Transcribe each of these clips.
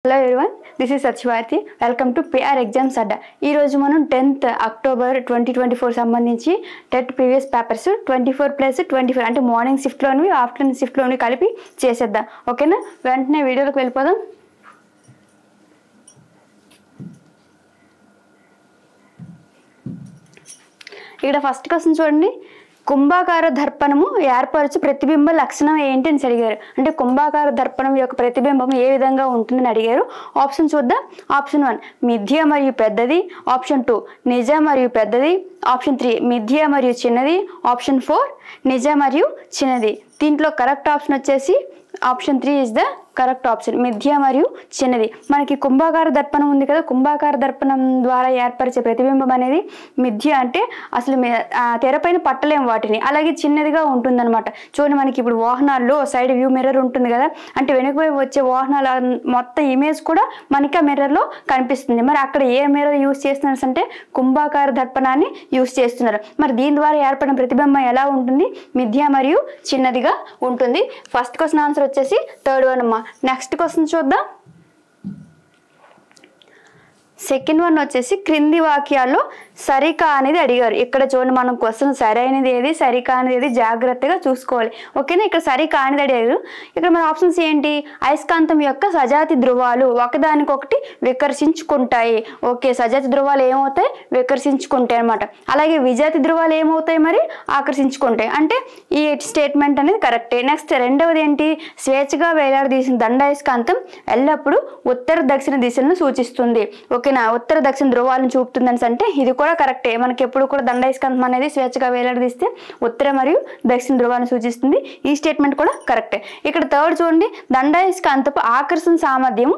Hello everyone, this is Satyvarthi. Welcome to PR Exams Adda. ఈ రోజు మనం 10th October 2024 సంబంధించి టెట్ ప్రీవియస్ పేపర్స్ 24+24 అంటే మార్నింగ్ షిఫ్ట్ లోని ఆఫ్టర్నూన్ షిఫ్ట్ లోని కలిపి చేసేద్దాం. ఓకేనా? వెంటనే వీడియోలోకి వెళ్ళిపోదాం. ఇక్కడ ఫస్ట్ క్వశ్చన్ చూడండి. కుంభాకార దర్పణము ఏర్పరచు ప్రతిబింబ లక్షణం ఏంటి అని అడిగారు. అంటే కుంభాకార దర్పణం యొక్క ప్రతిబింబం ఏ విధంగా ఉంటుందని అడిగారు. ఆప్షన్ చూద్దాం. ఆప్షన్ 1 మిథ్య మరియు పెద్దది, ఆప్షన్ 2 నిజ మరియు పెద్దది, ఆప్షన్ 3 మిథ్య మరియు చిన్నది, ఆప్షన్ 4 నిజ మరియు చిన్నది. దీంట్లో కరెక్ట్ ఆప్షన్ వచ్చేసి option 3 is the correct option, మిథ్య మరియు చిన్నది. మనకి కుంభాకార దర్పణం ఉంది కదా, కుంభాకార దర్పణం ద్వారా ఏర్పరిచే ప్రతిబింబం అనేది మిథ్య అంటే అసలు తెరపైన పట్టలేము వాటిని, అలాగే చిన్నదిగా ఉంటుందన్నమాట. చూడండి, మనకి ఇప్పుడు వాహనాల్లో సైడ్ వ్యూ మిర్రర్ ఉంటుంది కదా, అంటే వెనుకవైపు వచ్చే వాహనాల మొత్తం ఇమేజ్ కూడా మనకి ఆ మిర్రర్లో కనిపిస్తుంది. మరి అక్కడ ఏ మిర్రర్ యూజ్ చేస్తున్నారు అంటే కుంభాకార దర్పణాన్ని యూజ్ చేస్తున్నారు. మరి దీని ద్వారా ఏర్పడిన ప్రతిబింబం ఎలా ఉంటుంది? మిథ్య మరియు చిన్నదిగా ఉంటుంది. ఫస్ట్ క్వశ్చన్ ఆన్సర్ వచ్చేసి థర్డ్ వన్ అమ్మా. నెక్స్ట్ క్వశ్చన్ చూద్దాం. సెకండ్ వన్ వచ్చేసి క్రింది వాక్యాల్లో సరికా అనేది అడిగారు. ఇక్కడ చూడండి, మనం క్వశ్చన్ సరైనది ఏది సరికా అనేది ఏది జాగ్రత్తగా చూసుకోవాలి. ఓకేనా? ఇక్కడ సరికా అనేది అడిగారు. ఇక్కడ మన ఆప్షన్స్ ఏంటి? అయస్కాంతం యొక్క సజాతి ధ్రువాలు ఒకదానికొకటి వికర్షించుకుంటాయి. ఓకే, సజాతి ధ్రువాలు ఏమవుతాయి? వికర్షించుకుంటాయి అనమాట. అలాగే విజాతి ధ్రువాలు ఏమవుతాయి? మరి ఆకర్షించుకుంటాయి. అంటే ఈ స్టేట్మెంట్ అనేది కరెక్టే. నెక్స్ట్ రెండవది ఏంటి? స్వేచ్ఛగా వేలాడదీసిన దండాయస్కాంతం ఎల్లప్పుడూ ఉత్తర దక్షిణ దిశలను సూచిస్తుంది. ఓకేనా? ఉత్తర దక్షిణ ధ్రువాలను చూపుతుందని అంటే ఇది కూడా కరెక్టే. మనకి ఎప్పుడు కూడా దండాయస్కాంతం అనేది స్వేచ్ఛగా వేలాడదీస్తే ఉత్తర మరియు దక్షిణ ధ్రువాలను సూచిస్తుంది. ఈ స్టేట్మెంట్ కూడా కరెక్టే. ఇక్కడ థర్డ్ చూడండి, దండాయస్కాంతపు ఆకర్షణ సామర్థ్యం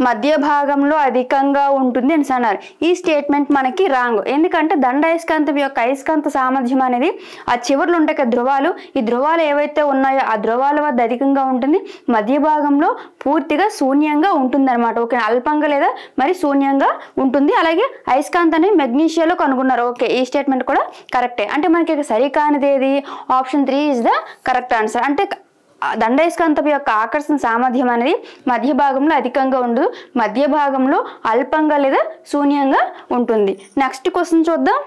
మధ్య భాగంలో అధికంగా ఉంటుంది అని అన్నారు. ఈ స్టేట్మెంట్ మనకి రాంగ్. ఎందుకంటే దండాయస్కాంతం యొక్క అయస్కాంత సామర్థ్యం అనేది ఆ చివర్లు ఉంటాయి కదా ధ్రువాలు, ఈ ధ్రువాలు ఏవైతే ఉన్నాయో ఆ ధ్రువాల వద్ద అధికంగా ఉంటుంది, మధ్య భాగంలో పూర్తిగా శూన్యంగా ఉంటుంది అనమాట. ఓకే, అల్పంగా లేదా మరి శూన్యంగా ఉంటుంది. అలాగే అయస్కాంతాన్ని మెగ్నీషియాలో కనుగొన్నారు. ఓకే, ఈ స్టేట్మెంట్ కూడా కరెక్టే. అంటే మనకి సరికానిది ఏది? Option 3 is the correct answer. అంటే దండాయస్కాంతం యొక్క ఆకర్షణ సామర్థ్యం అనేది మధ్య భాగంలో అధికంగా ఉండదు, మధ్య భాగంలో అల్పంగా లేదా శూన్యంగా ఉంటుంది. నెక్స్ట్ క్వశ్చన్ చూద్దాం.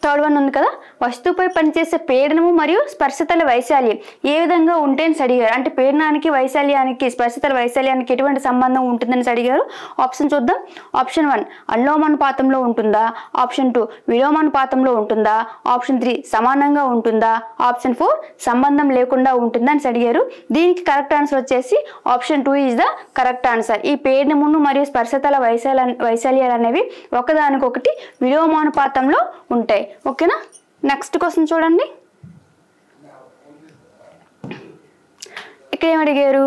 థర్డ్ వన్ ఉంది కదా, వస్తువుపై పనిచేసే పీడనము మరియు స్పర్శతల వైశాల్యం ఏ విధంగా ఉంటేని అడిగారు. అంటే పీడనానికి వైశాల్యానికి స్పర్శతల వైశాల్యానికి ఎటువంటి సంబంధం ఉంటుందని అడిగారు. ఆప్షన్ చూద్దాం. ఆప్షన్ 1 అనులోమానుపాతంలో ఉంటుందా, ఆప్షన్ 2 విలోమానుపాతంలో ఉంటుందా, ఆప్షన్ 3 సమానంగా ఉంటుందా, ఆప్షన్ 4 సంబంధం లేకుండా ఉంటుందా అని అడిగారు. దీనికి కరెక్ట్ ఆన్సర్ వచ్చేసి option 2 is the correct answer. ఈ పీడనమును మరియు స్పర్శతల వైశాల్యాలు అనేవి ఒకదానికొకటి విలోమానుపాతంలో ఉంటాయి. ఓకేనా? నెక్స్ట్ క్వశ్చన్ చూడండి. ఇక్కడ ఏమడిగారు?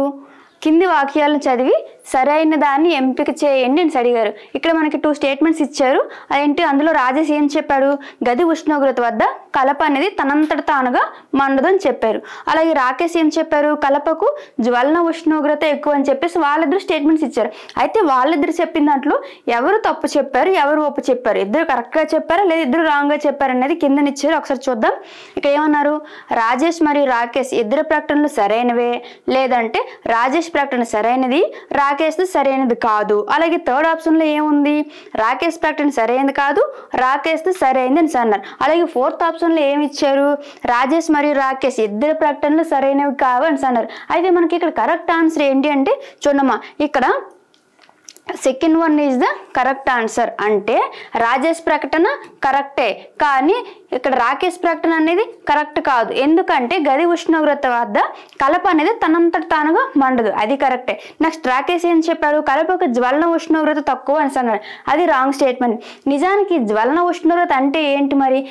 కింది వాక్యాలను చదివి సరైన దాన్ని ఎంపిక చేయండి అని అడిగారు. ఇక్కడ మనకి 2 స్టేట్మెంట్స్ ఇచ్చారు. అదేంటి? అందులో రాజేష్ ఏం చెప్పాడు? గది ఉష్ణోగ్రత వద్ద కలప అనేది తనంతట తానుగా మండదు అని చెప్పారు. అలాగే రాకేష్ ఏం చెప్పారు? కలపకు జ్వలన ఉష్ణోగ్రత ఎక్కువ అని చెప్పేసి వాళ్ళిద్దరు స్టేట్మెంట్స్ ఇచ్చారు. అయితే వాళ్ళిద్దరు చెప్పిన దాంట్లో ఎవరు తప్పు చెప్పారు, ఎవరు ఒప్పు చెప్పారు, ఇద్దరు కరెక్ట్గా చెప్పారా లేదా ఇద్దరు రాంగ్గా చెప్పారు అనేది కిందనిచ్చారు. ఒకసారి చూద్దాం. ఇక్కడ ఏమన్నారు? రాజేష్ మరియు రాకేష్ ఇద్దరు ప్రకటనలు సరైనవే, లేదంటే రాజేష్ ప్రకటన సరైనది, రాకేష్ సరైనది కాదు. అలాగే థర్డ్ ఆప్షన్ లో ఏముంది? రాకేష్ ప్రకటన సరైనది కాదు, రాకేష్ సరైనది అని అన్నారు. అలాగే ఫోర్త్ ఆప్షన్ లో ఏమి ఇచ్చారు? రాజేష్ మరియు రాకేష్ ఇద్దరు ప్రకటనలు సరైనవి కావు అని అన్నారు. అయితే మనకి ఇక్కడ కరెక్ట్ ఆన్సర్ ఏంటి అంటే చూడమ్మా, ఇక్కడ second one is the correct answer. అంటే రాజేష్ ప్రకటన కరెక్టే, కానీ ఇక్కడ రాకేష్ ప్రకటన అనేది కరెక్ట్ కాదు. ఎందుకంటే గది ఉష్ణోగ్రత వద్ద కలప అనేది తనంతట తానుగా మండదు, అది కరెక్టే. నెక్స్ట్ రాకేష్ ఏం చెప్పాడు? కలపకు జ్వలన ఉష్ణోగ్రత తక్కువ అని అన్నాడు, అది రాంగ్ స్టేట్మెంట్. నిజానికి జ్వలన ఉష్ణోగ్రత అంటే ఏంటి? మరి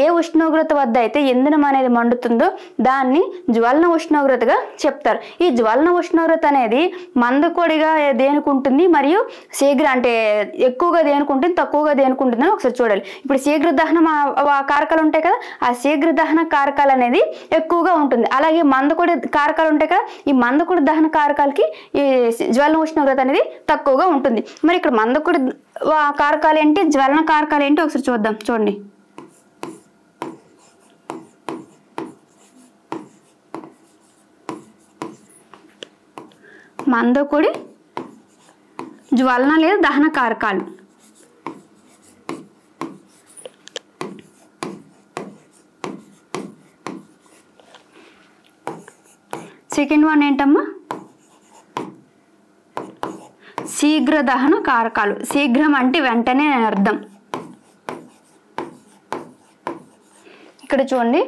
ఏ ఉష్ణోగ్రత వద్ద అయితే ఇంధనం అనేది మండుతుందో దాన్ని జ్వలన ఉష్ణోగ్రతగా చెప్తారు. ఈ జ్వలన ఉష్ణోగ్రత అనేది మందకొడిగా దేనికి ఉంటుంది మరియు శీఘ్ర అంటే ఎక్కువగా దేనికి ఉంటుంది తక్కువగా దేనికి ఉంటుందని ఒకసారి చూడాలి. ఇప్పుడు శీఘ్ర దహన కారకాలు ఉంటాయి కదా, ఆ శీఘ్ర దహన కారకాలు అనేది ఎక్కువగా ఉంటుంది. అలాగే మందకొడి కారకాలు ఉంటాయి కదా, ఈ మందకొడి దహన కారకాలకి ఈ జ్వలన ఉష్ణోగ్రత అనేది తక్కువగా ఉంటుంది. మరి ఇక్కడ మందకొడి కారకాలు ఏంటి, జ్వలన కారకాలు ఏంటి ఒకసారి చూద్దాం. చూడండి, మందకొడి జ్వలన లేదా దహన కారకాలు. సెకండ్ వన్ ఏంటమ్మా? శీఘ్ర దహన కారకాలు. శీఘ్రం అంటే వెంటనే అని అర్థం. ఇక్కడ చూడండి,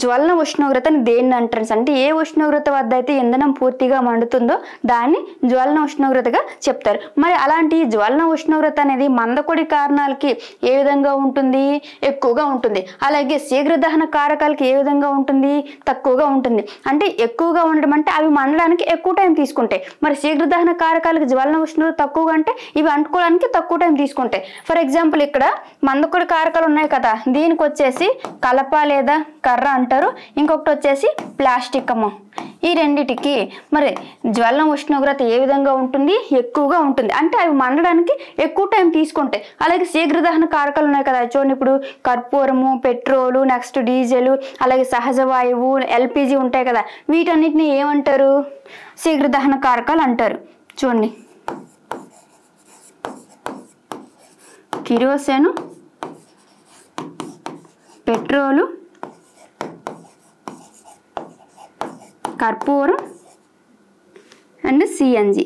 జ్వలన ఉష్ణోగ్రతని దేన్ని అంటారు అంటే ఏ ఉష్ణోగ్రత వద్ద అయితే ఇంధనం పూర్తిగా మండుతుందో దాన్ని జ్వలన ఉష్ణోగ్రతగా చెప్తారు. మరి అలాంటి జ్వలన ఉష్ణోగ్రత అనేది మందకొడి కారణాలకి ఏ విధంగా ఉంటుంది? ఎక్కువగా ఉంటుంది. అలాగే శీఘ్ర దహన కారకాలకి ఏ విధంగా ఉంటుంది? తక్కువగా ఉంటుంది. అంటే ఎక్కువగా ఉండడం అంటే అవి మండడానికి ఎక్కువ టైం తీసుకుంటాయి. మరి శీఘ్ర దహన కారకాలకి జ్వలన ఉష్ణోగ్రత తక్కువగా అంటే ఇవి అంటుకోవడానికి తక్కువ టైం తీసుకుంటాయి. ఫర్ ఎగ్జాంపుల్ ఇక్కడ మందకొడి కారకాలు ఉన్నాయి కదా, దీనికి వచ్చేసి కలప లేదా కర్ర అంటారు, ఇంకొకటి వచ్చేసి ప్లాస్టిక్ అమ్మ. ఈ రెండిటికి మరి జ్వలన ఉష్ణోగ్రత ఏ విధంగా ఉంటుంది? ఎక్కువగా ఉంటుంది. అంటే అవి మండడానికి ఎక్కువ టైం తీసుకుంటాయి. అలాగే శీఘ్ర దహన కారకాలు ఉన్నాయి కదా, చూడండి ఇప్పుడు కర్పూరము, పెట్రోలు, నెక్స్ట్ డీజిల్, అలాగే సహజ వాయువు, ఎల్పిజి ఉంటాయి కదా, వీటన్నిటిని ఏమంటారు? శీఘ్ర దహన కారకాలు అంటారు. చూడండి, కిరోసిన్, పెట్రోలు, కర్పూరం అండ్ సిఎన్జి.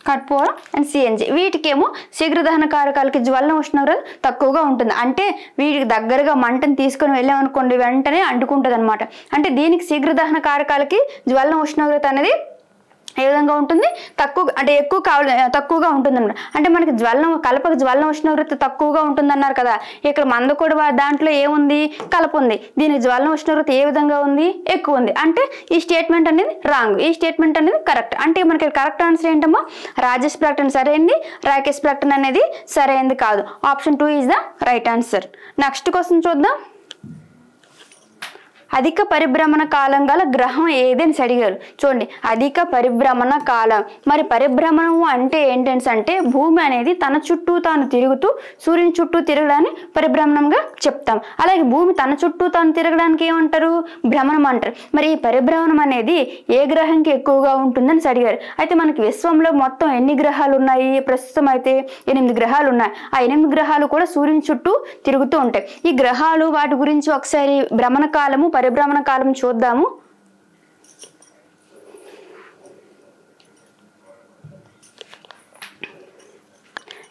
కర్పూరం అండ్ సిఎన్జి వీటికేమో శీఘ్ర దహన కారకాలకి జ్వలన ఉష్ణోగ్రత తక్కువగా ఉంటుంది. అంటే వీటికి దగ్గరగా మంటను తీసుకొని వెళ్ళామనుకోండి వెంటనే అంటుకుంటుంది అనమాట. అంటే దీనికి శీఘ్ర దహన కారకాలకి జ్వలన ఉష్ణోగ్రత అనేది ఏ విధంగా ఉంటుంది? తక్కువ అంటే ఎక్కువ తక్కువగా ఉంటుంది అన్నమాట. అంటే మనకి కలపకు జ్వలన ఉష్ణోగ్రత తక్కువగా ఉంటుంది అన్నారు కదా, ఇక్కడ మందకొడి దాంట్లో ఏముంది? కలప ఉంది. దీనికి జ్వలన ఉష్ణోగ్రత ఏ విధంగా ఉంది? ఎక్కువ ఉంది. అంటే ఈ స్టేట్మెంట్ అనేది రాంగ్, ఈ స్టేట్మెంట్ అనేది కరెక్ట్. అంటే మనకి కరెక్ట్ ఆన్సర్ ఏంటమ్మా? రాజేష్ ప్రకటన సరైంది, రాకేష్ ప్రకటన అనేది సరైంది కాదు. Option 2 is the right answer. Next question చూద్దాం. అధిక పరిభ్రమణ కాలం గల గ్రహం ఏది అని అడిగారు. చూడండి, అధిక పరిభ్రమణ కాలం. మరి పరిభ్రమణము అంటే ఏంటంటే భూమి అనేది తన చుట్టూ తాను తిరుగుతూ సూర్యుని చుట్టూ తిరగడాన్ని పరిభ్రమణంగా చెప్తాం. అలాగే భూమి తన చుట్టూ తాను తిరగడానికి ఏమంటారు? భ్రమణం అంటారు. మరి ఈ పరిభ్రమణం అనేది ఏ గ్రహంకి ఎక్కువగా ఉంటుందని అడిగారు. అయితే మనకి విశ్వంలో మొత్తం ఎన్ని గ్రహాలు ఉన్నాయి? ప్రస్తుతం అయితే 8 గ్రహాలు ఉన్నాయి. ఆ 8 గ్రహాలు కూడా సూర్యుని చుట్టూ తిరుగుతూ ఉంటాయి. ఈ గ్రహాలు వాటి గురించి ఒకసారి భ్రమణ కాలము, పరిభ్రమణ కాలం చూద్దాము.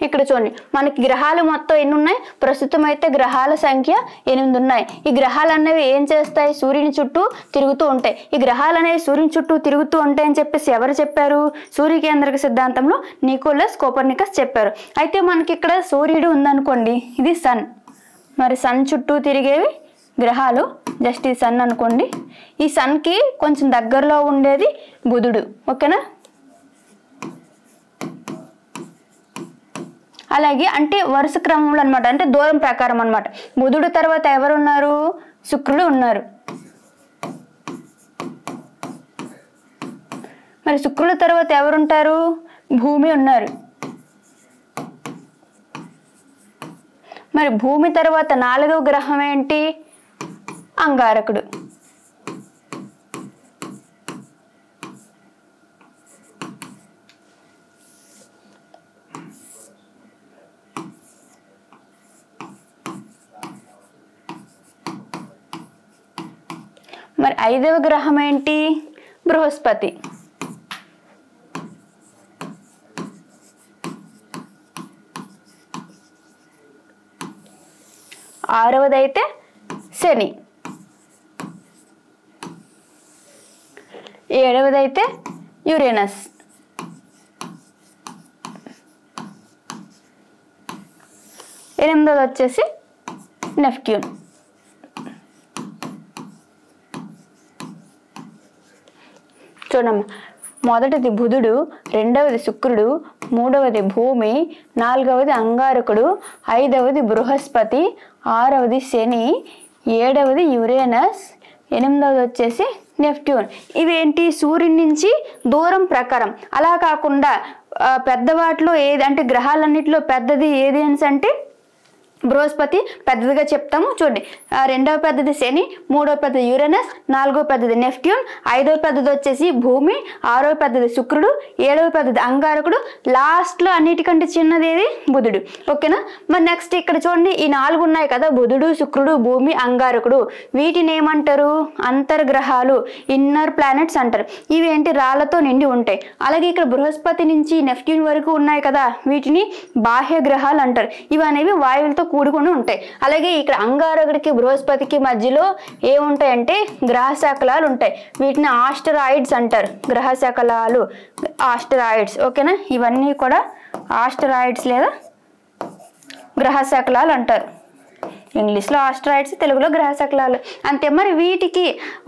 ఇక్కడ చూడండి, మనకి గ్రహాలు మొత్తం ఎన్ని ఉన్నాయి? ప్రస్తుతం అయితే గ్రహాల సంఖ్య 8 ఉన్నాయి. ఈ గ్రహాలు అనేవి ఏం చేస్తాయి? సూర్యుని చుట్టూ తిరుగుతూ ఉంటాయి. ఈ గ్రహాలు అనేవి సూర్యుని చుట్టూ తిరుగుతూ ఉంటాయని చెప్పేసి ఎవరు చెప్పారు? సూర్యకేంద్రక సిద్ధాంతంలో నికోలస్ కోపర్నికస్ చెప్పారు. అయితే మనకి ఇక్కడ సూర్యుడు ఉందనుకోండి, ఇది సన్. మరి సన్ చుట్టూ తిరిగేవి గ్రహాలు, జస్ట్ ఈ సన్ అనుకోండి. ఈ సన్కి కొంచెం దగ్గరలో ఉండేది బుధుడు, ఓకేనా? అలాగే అంటే వరుస క్రమంలో అనమాట, అంటే దూరం ప్రకారం అనమాట. బుధుడు తర్వాత ఎవరున్నారు? శుక్రుడు ఉన్నారు. మరి శుక్రుడు తర్వాత ఎవరుంటారు? భూమి ఉన్నారు. మరి భూమి తర్వాత 4వ గ్రహం ఏంటి? అంగారకుడు. మరి 5వ గ్రహం ఏంటి? బృహస్పతి. 6వదైతే శని. 7వదైతే యురేనస్. 8వది వచ్చేసి నెప్ట్యూన్. చూడమ్మా, మొదటిది బుధుడు, 2వది శుక్రుడు, 3వది భూమి, 4వది అంగారకుడు, 5వది బృహస్పతి, 6వది శని, 7వది యురేనస్, 8వది వచ్చేసి నెప్ట్యూన్. ఇవేంటి? సూర్యుడి నుంచి దూరం ప్రకారం. అలా కాకుండా పెద్ద వాటిలో ఏది అంటే గ్రహాలన్నిటిలో పెద్దది ఏది అంటే బృహస్పతి పెద్దదిగా చెప్తాము. చూడండి, రెండవ పెద్దది శని, మూడవ పెద్దది యురేనస్, నాలుగవ పెద్దది నెప్ట్యూన్, ఐదవ పెద్దది వచ్చేసి భూమి, ఆరవ పెద్దది శుక్రుడు, ఏడవ పెద్దది అంగారకుడు, లాస్ట్లో అన్నిటికంటే చిన్నది ఏది బుధుడు. ఓకేనా. మరి నెక్స్ట్ ఇక్కడ చూడండి, ఈ 4 ఉన్నాయి కదా, బుధుడు, శుక్రుడు, భూమి, అంగారకుడు. వీటిని ఏమంటారు? అంతర్గ్రహాలు, ఇన్నర్ ప్లానెట్స్ అంటారు. ఇవి ఏంటి? రాళ్లతో నిండి ఉంటాయి. అలాగే ఇక్కడ బృహస్పతి నుంచి నెప్ట్యూన్ వరకు ఉన్నాయి కదా, వీటిని బాహ్య గ్రహాలు అంటారు. ఇవి అనేవి వాయువులతో కూడుకుని ఉంటాయి. అలాగే ఇక్కడ అంగారకుడికి బృహస్పతికి మధ్యలో ఏముంటాయంటే గ్రహ శకలాలు ఉంటాయి. వీటిని ఆస్టరాయిడ్స్ అంటారు. గ్రహ శకలాలు, ఆస్టరాయిడ్స్. ఓకేనా. ఇవన్నీ కూడా ఆస్టరాయిడ్స్ లేదా గ్రహ శకలాలు అంటారు. ఇంగ్లీష్లో ఆస్టరాయిడ్స్, తెలుగులో గ్రహ శకలాలు అంతే. మరి వీటికి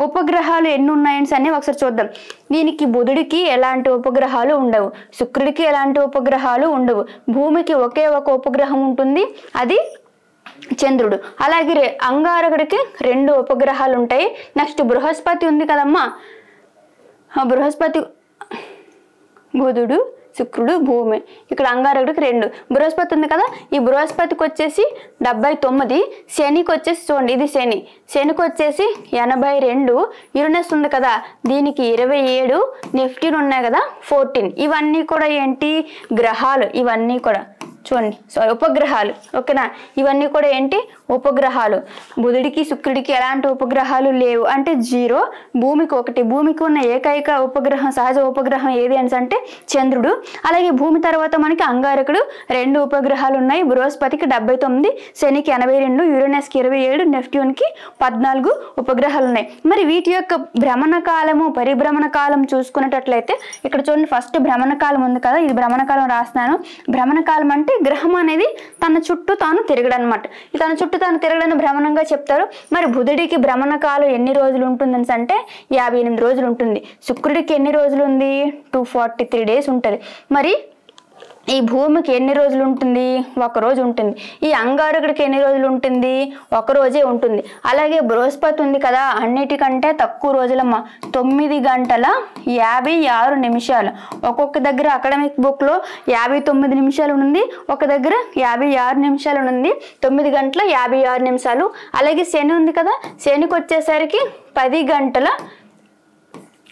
ఉపగ్రహాలు ఎన్ని ఉన్నాయని అన్నీ ఒకసారి చూద్దాం. దీనికి బుధుడికి ఎలాంటి ఉపగ్రహాలు ఉండవు, శుక్రుడికి ఎలాంటి ఉపగ్రహాలు ఉండవు, భూమికి ఒకే ఒక ఉపగ్రహం ఉంటుంది, అది చంద్రుడు. అలాగే అంగారకుడికి 2 ఉపగ్రహాలు ఉంటాయి. నెక్స్ట్ బృహస్పతి ఉంది కదమ్మా, బృహస్పతి, బుధుడు, శుక్రుడు, భూమి. ఇక్కడ అంగారకుడికి 2. బృహస్పతి ఉంది కదా, ఈ బృహస్పతికి వచ్చేసి 79, శనికి వచ్చేసి చూడండి ఇది శని, శనికి వచ్చేసి 82, యురేనస్ ఉంది కదా దీనికి 27, నెప్ట్యూన్ ఉన్నాయి కదా 14. ఇవన్నీ కూడా ఏంటి? గ్రహాలు. ఇవన్నీ కూడా చూడండి, ఉపగ్రహాలు. ఓకేనా. ఇవన్నీ కూడా ఏంటి? ఉపగ్రహాలు. బుధుడికి శుక్రుడికి ఎలాంటి ఉపగ్రహాలు లేవు అంటే 0, భూమికి 1. భూమికి ఉన్న ఏకైక ఉపగ్రహం, సహజ ఉపగ్రహం ఏది అంటే చంద్రుడు. అలాగే భూమి తర్వాత మనకి అంగారకుడు 2 ఉపగ్రహాలు ఉన్నాయి. బృహస్పతికి 79, శనికి 82, యురేనస్కి 27, నెప్ట్యూన్కి 14 ఉపగ్రహాలు ఉన్నాయి. మరి వీటి యొక్క భ్రమణ కాలము, పరిభ్రమణ కాలం చూసుకునేటట్లయితే ఇక్కడ చూడండి, ఫస్ట్ భ్రమణ కాలం ఉంది కదా, ఇది భ్రమణ కాలం రాస్తున్నాను. భ్రమణ కాలం అంటే గ్రహం అనేది తన చుట్టూ తాను తిరగడం అనమాట. తన చుట్టూ తాను తిరగడాన్ని భ్రమణంగా చెప్తారు. మరి బుధుడికి భ్రమణ కాలం ఎన్ని రోజులు ఉంటుందని అంటే 58 రోజులు ఉంటుంది. శుక్రుడికి ఎన్ని రోజులు ఉంది? 243 డేస్ ఉంటుంది. మరి ఈ భూమికి ఎన్ని రోజులు ఉంటుంది? 1 రోజు ఉంటుంది. ఈ అంగారకుడికి ఎన్ని రోజులు ఉంటుంది? 1 రోజే ఉంటుంది. అలాగే బృహస్పతి ఉంది కదా, అన్నిటికంటే తక్కువ రోజులమ్మ, 9 గంటల 56 నిమిషాలు. ఒక్కొక్క దగ్గర అకాడమిక్ బుక్లో 59 నిమిషాలు ఉంది, ఒక దగ్గర 56 నిమిషాలు ఉంది. 9 గంటల 56 నిమిషాలు. అలాగే శని ఉంది కదా, శనికి వచ్చేసరికి 10 గంటల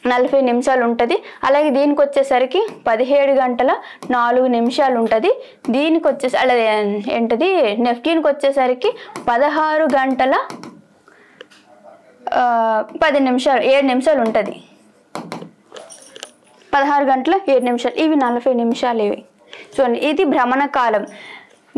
40 నిమిషాలు ఉంటుంది. అలాగే దీనికి వచ్చేసరికి 17 గంటల 4 నిమిషాలు ఉంటుంది. దీనికి వచ్చేసి అలాగే ఏంటది నెప్ట్యూన్కి వచ్చేసరికి 16 గంటల 7 నిమిషాలు ఉంటుంది. 16 గంటల 7 నిమిషాలు. ఇవి 40 నిమిషాలు. ఇవి చూడండి, ఇది భ్రమణ కాలం.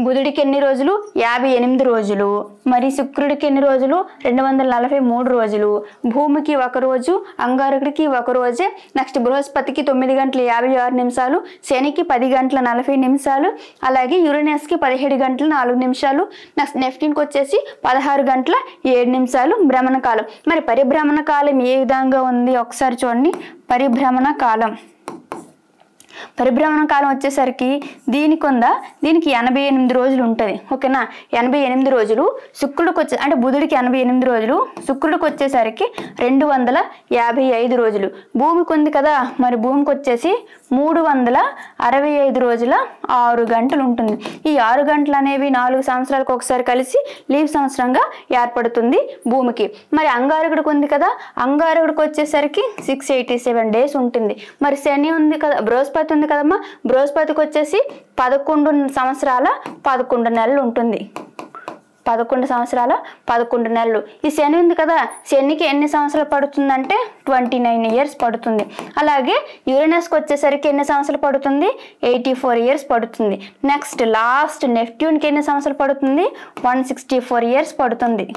బుధుడికి ఎన్ని రోజులు? 58 రోజులు. మరి శుక్రుడికి ఎన్ని రోజులు? 243 రోజులు. భూమికి 1 రోజు, అంగారకుడికి 1 రోజే. నెక్స్ట్ బృహస్పతికి 9 గంటల 56 నిమిషాలు, శనికి 10 గంటల 40 నిమిషాలు, అలాగే యురేనస్కి 17 గంటల 4 నిమిషాలు, నెక్స్ట్ నెప్ట్యూన్కి వచ్చేసి 16 గంటల 7 నిమిషాలు భ్రమణ కాలం. మరి పరిభ్రమణ కాలం ఏ విధంగా ఉంది ఒకసారి చూడండి. పరిభ్రమణ కాలం వచ్చేసరికి దీనికి 88 రోజులు ఉంటుంది. ఓకేనా. 88 రోజులు. శుక్రుడికి వచ్చే అంటే బుధుడికి 88 రోజులు, శుక్రుడికి వచ్చేసరికి 255 రోజులు. భూమికి ఉంది కదా, మరి భూమికి వచ్చేసి 365 రోజుల 6 గంటలు ఉంటుంది. ఈ 6 గంటలు అనేవి 4 సంవత్సరాలకు ఒకసారి కలిసి లీవ్ సంవత్సరంగా ఏర్పడుతుంది భూమికి. మరి అంగారకుడికి ఉంది కదా, అంగారకుడికి వచ్చేసరికి 687 డేస్ ఉంటుంది. మరి శని ఉంది కదా, బృహస్పతి ఉంది కదమ్మా, బృహస్పతికి వచ్చేసి 11 సంవత్సరాల 11 నెలలు ఉంటుంది. 11 సంవత్సరాల 11 నెలలు. ఈ శని ఉంది కదా, శనికి ఎన్ని సంవత్సరాలు పడుతుందంటే 29 ఇయర్స్ పడుతుంది. అలాగే యురేనస్కి వచ్చేసరికి ఎన్ని సంవత్సరాలు పడుతుంది? 84 ఇయర్స్ పడుతుంది. నెక్స్ట్ లాస్ట్ నెప్ట్యూన్కి ఎన్ని సంవత్సరాలు పడుతుంది? 164 ఇయర్స్ పడుతుంది.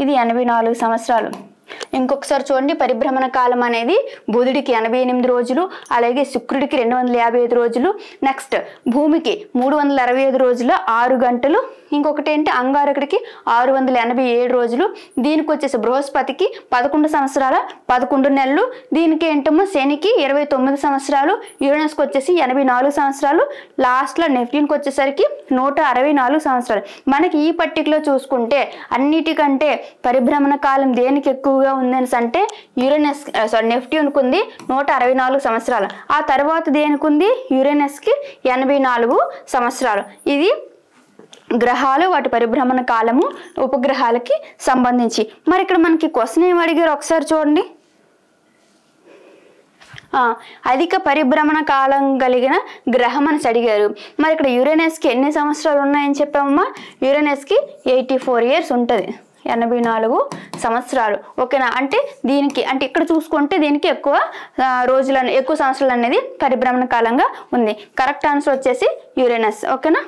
ఇది 84 సంవత్సరాలు. ఇంకొకసారి చూడండి, పరిభ్రమణ కాలం అనేది బుధుడికి 88 రోజులు, అలాగే శుక్రుడికి 255 రోజులు, నెక్స్ట్ భూమికి 365 రోజుల 6 గంటలు, ఇంకొకటి ఏంటి అంగారకుడికి 687 రోజులు, దీనికి వచ్చేసి బృహస్పతికి 11 సంవత్సరాల 11 నెలలు, దీనికి ఏంటమ్మో శనికి 29 సంవత్సరాలు, యురేనస్కి వచ్చేసి 84 సంవత్సరాలు, లాస్ట్లో నెప్ట్యూన్కి వచ్చేసరికి 164 సంవత్సరాలు. మనకి ఈ పట్టికలో చూసుకుంటే అన్నిటికంటే పరిభ్రమణ కాలం దేనికి ఎక్కువగా ఉంది ఉంది అంటే యురేనస్ నెప్ట్యూన్కి ఉంది 164 సంవత్సరాలు. ఆ తర్వాత దేనికి ఉంది? యురేనస్కి 84 సంవత్సరాలు. ఇది గ్రహాలు వాటి పరిభ్రమణ కాలము ఉపగ్రహాలకి సంబంధించి. మరి ఇక్కడ మనకి క్వశ్చన్ ఏం అడిగారు ఒకసారి చూడండి. అధిక పరిభ్రమణ కాలం కలిగిన గ్రహం అని అడిగారు. మరి ఇక్కడ యురేనస్కి ఎన్ని సంవత్సరాలు ఉన్నాయని చెప్పామమ్మా? యురేనస్కి 84 ఇయర్స్ ఉంటుంది, 84 సంవత్సరాలు. ఓకేనా? అంటే దీనికి అంటే ఇక్కడ చూసుకుంటే దీనికి ఎక్కువ రోజులు ఎక్కువ సంవత్సరాలు అనేది పరిభ్రమణ కాలంగా ఉంది. కరెక్ట్ ఆన్సర్ వచ్చేసి యురేనస్. ఓకేనా?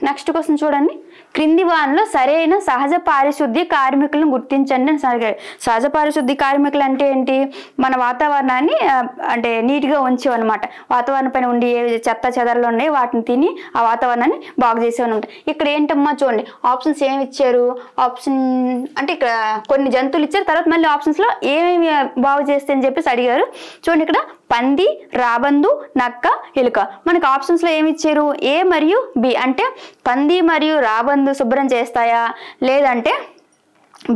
నెక్స్ట్ క్వశ్చన్ చూడండి. క్రింది వానలో సరైన సహజ పారిశుద్ధ్య కార్మికులను గుర్తించండి అని అడిగారు. సహజ పారిశుద్ధ్య కార్మికులు అంటే ఏంటి? మన వాతావరణాన్ని అంటే నీట్గా ఉంచేవన్నమాట. వాతావరణం పైన ఉండి ఏ చెత్త చెదరలు ఉన్నాయి వాటిని తిని ఆ వాతావరణాన్ని బాగు చేసేవన్నమాట. ఇక్కడ ఏంటమ్మా చూడండి, ఆప్షన్స్ ఏమి ఇచ్చారు? ఆప్షన్ అంటే ఇక్కడ కొన్ని జంతువులు ఇచ్చారు, తర్వాత మళ్ళీ ఆప్షన్స్లో ఏమేమి బాగు చేస్తే అని చెప్పేసి అడిగారు. చూడండి, ఇక్కడ పంది, రాబందు, నక్క, ఎలుక. మనకి ఆప్షన్స్లో ఏమి ఇచ్చారు? ఏ మరియు బి. అంటే పంది మరియు రాబందు శుభ్రం చేస్తాయా, లేదంటే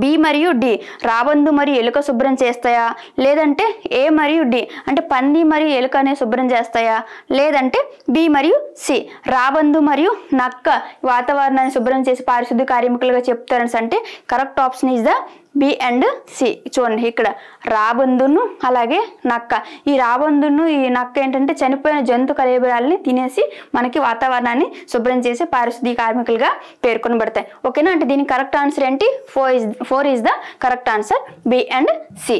బి మరియు డి రాబందు మరియు ఎలుక శుభ్రం చేస్తాయా, లేదంటే ఏ మరియు డి అంటే పంది మరియు ఎలుక అనేవి శుభ్రం చేస్తాయా, లేదంటే బి మరియు సి రాబందు మరియు నక్క వాతావరణాన్ని శుభ్రం చేసి పారిశుద్ధ్య కార్మికులుగా చెప్తారని అంటే correct option is the B and C. చూడండి, ఇక్కడ రాబందును అలాగే నక్క. ఈ రాబందును ఈ నక్క ఏంటంటే చనిపోయిన జంతు కళేబరాలని తినేసి మనకి వాతావరణాన్ని శుభ్రం చేసి పారిశుద్ధ్య కార్మికులుగా పేర్కొనబడతాయి. ఓకేనా? అంటే దీనికి కరెక్ట్ ఆన్సర్ ఏంటి? 4 is the correct answer, B and C.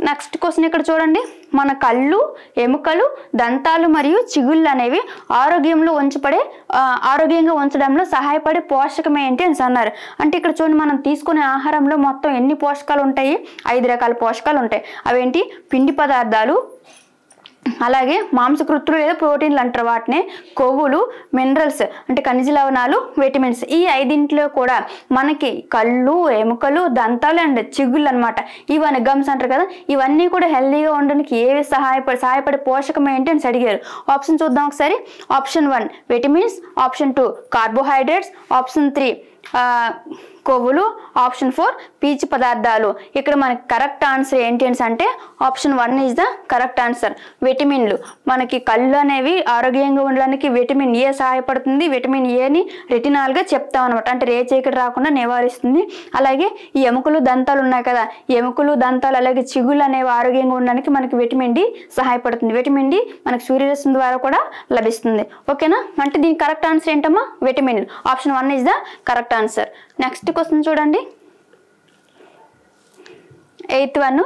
Next question ఇక్కడ చూడండి. మన కళ్ళు, ఎముకలు, దంతాలు మరియు చిగుళ్ళు అనేవి ఆరోగ్యంగా ఉంచడంలో సహాయపడే పోషకం ఏంటి అని అన్నారు. అంటే ఇక్కడ చూడండి, మనం తీసుకునే ఆహారంలో మొత్తం ఎన్ని పోషకాలు ఉంటాయి? 5 రకాల పోషకాలు ఉంటాయి. అవేంటి? పిండి పదార్థాలు, అలాగే మాంసకృతులు లేదా ప్రోటీన్లు అంటారు వాటిని, కొవ్వులు, మినరల్స్ అంటే ఖనిజ లవణాలు, విటమిన్స్. ఈ 5 కూడా మనకి కళ్ళు, ఎముకలు, దంతాలు అండ్ చిగుళ్ళు అనమాట. ఇవన్నీ గమ్స్ అంటారు కదా, ఇవన్నీ కూడా హెల్దీగా ఉండడానికి ఏవి సహాయపడే పోషకం ఏంటి అని అడిగారు. ఆప్షన్ చూద్దాం ఒకసారి. Option 1 vitamins, option 2 carbohydrates, option 3 కొవ్వులు, ఆప్షన్ 4 పీచు పదార్థాలు. ఇక్కడ మనకి కరెక్ట్ ఆన్సర్ ఏంటి అంటే option 1 is the correct answer. విటమిన్లు. మనకి కళ్ళు అనేవి ఆరోగ్యంగా ఉండడానికి విటమిన్ ఏ సహాయపడుతుంది. విటమిన్ ఏని రెటినాల్గా చెప్తాం అనమాట, అంటే రేచీకటి రాకుండా నివారిస్తుంది. అలాగే ఈ ఎముకలు, దంతాలు ఉన్నాయి కదా, ఎముకలు, దంతాలు అలాగే చిగుళ్ళు అనేవి ఆరోగ్యంగా ఉండడానికి మనకి విటమిన్ డి సహాయపడుతుంది. విటమిన్ డి మనకి సూర్యరశ్మి ద్వారా కూడా లభిస్తుంది. ఓకేనా? అంటే దీనికి కరెక్ట్ ఆన్సర్ ఏంటమ్మా? విటమిన్లు. Option 1 is the correct answer. Next question చూడండి. 8th 1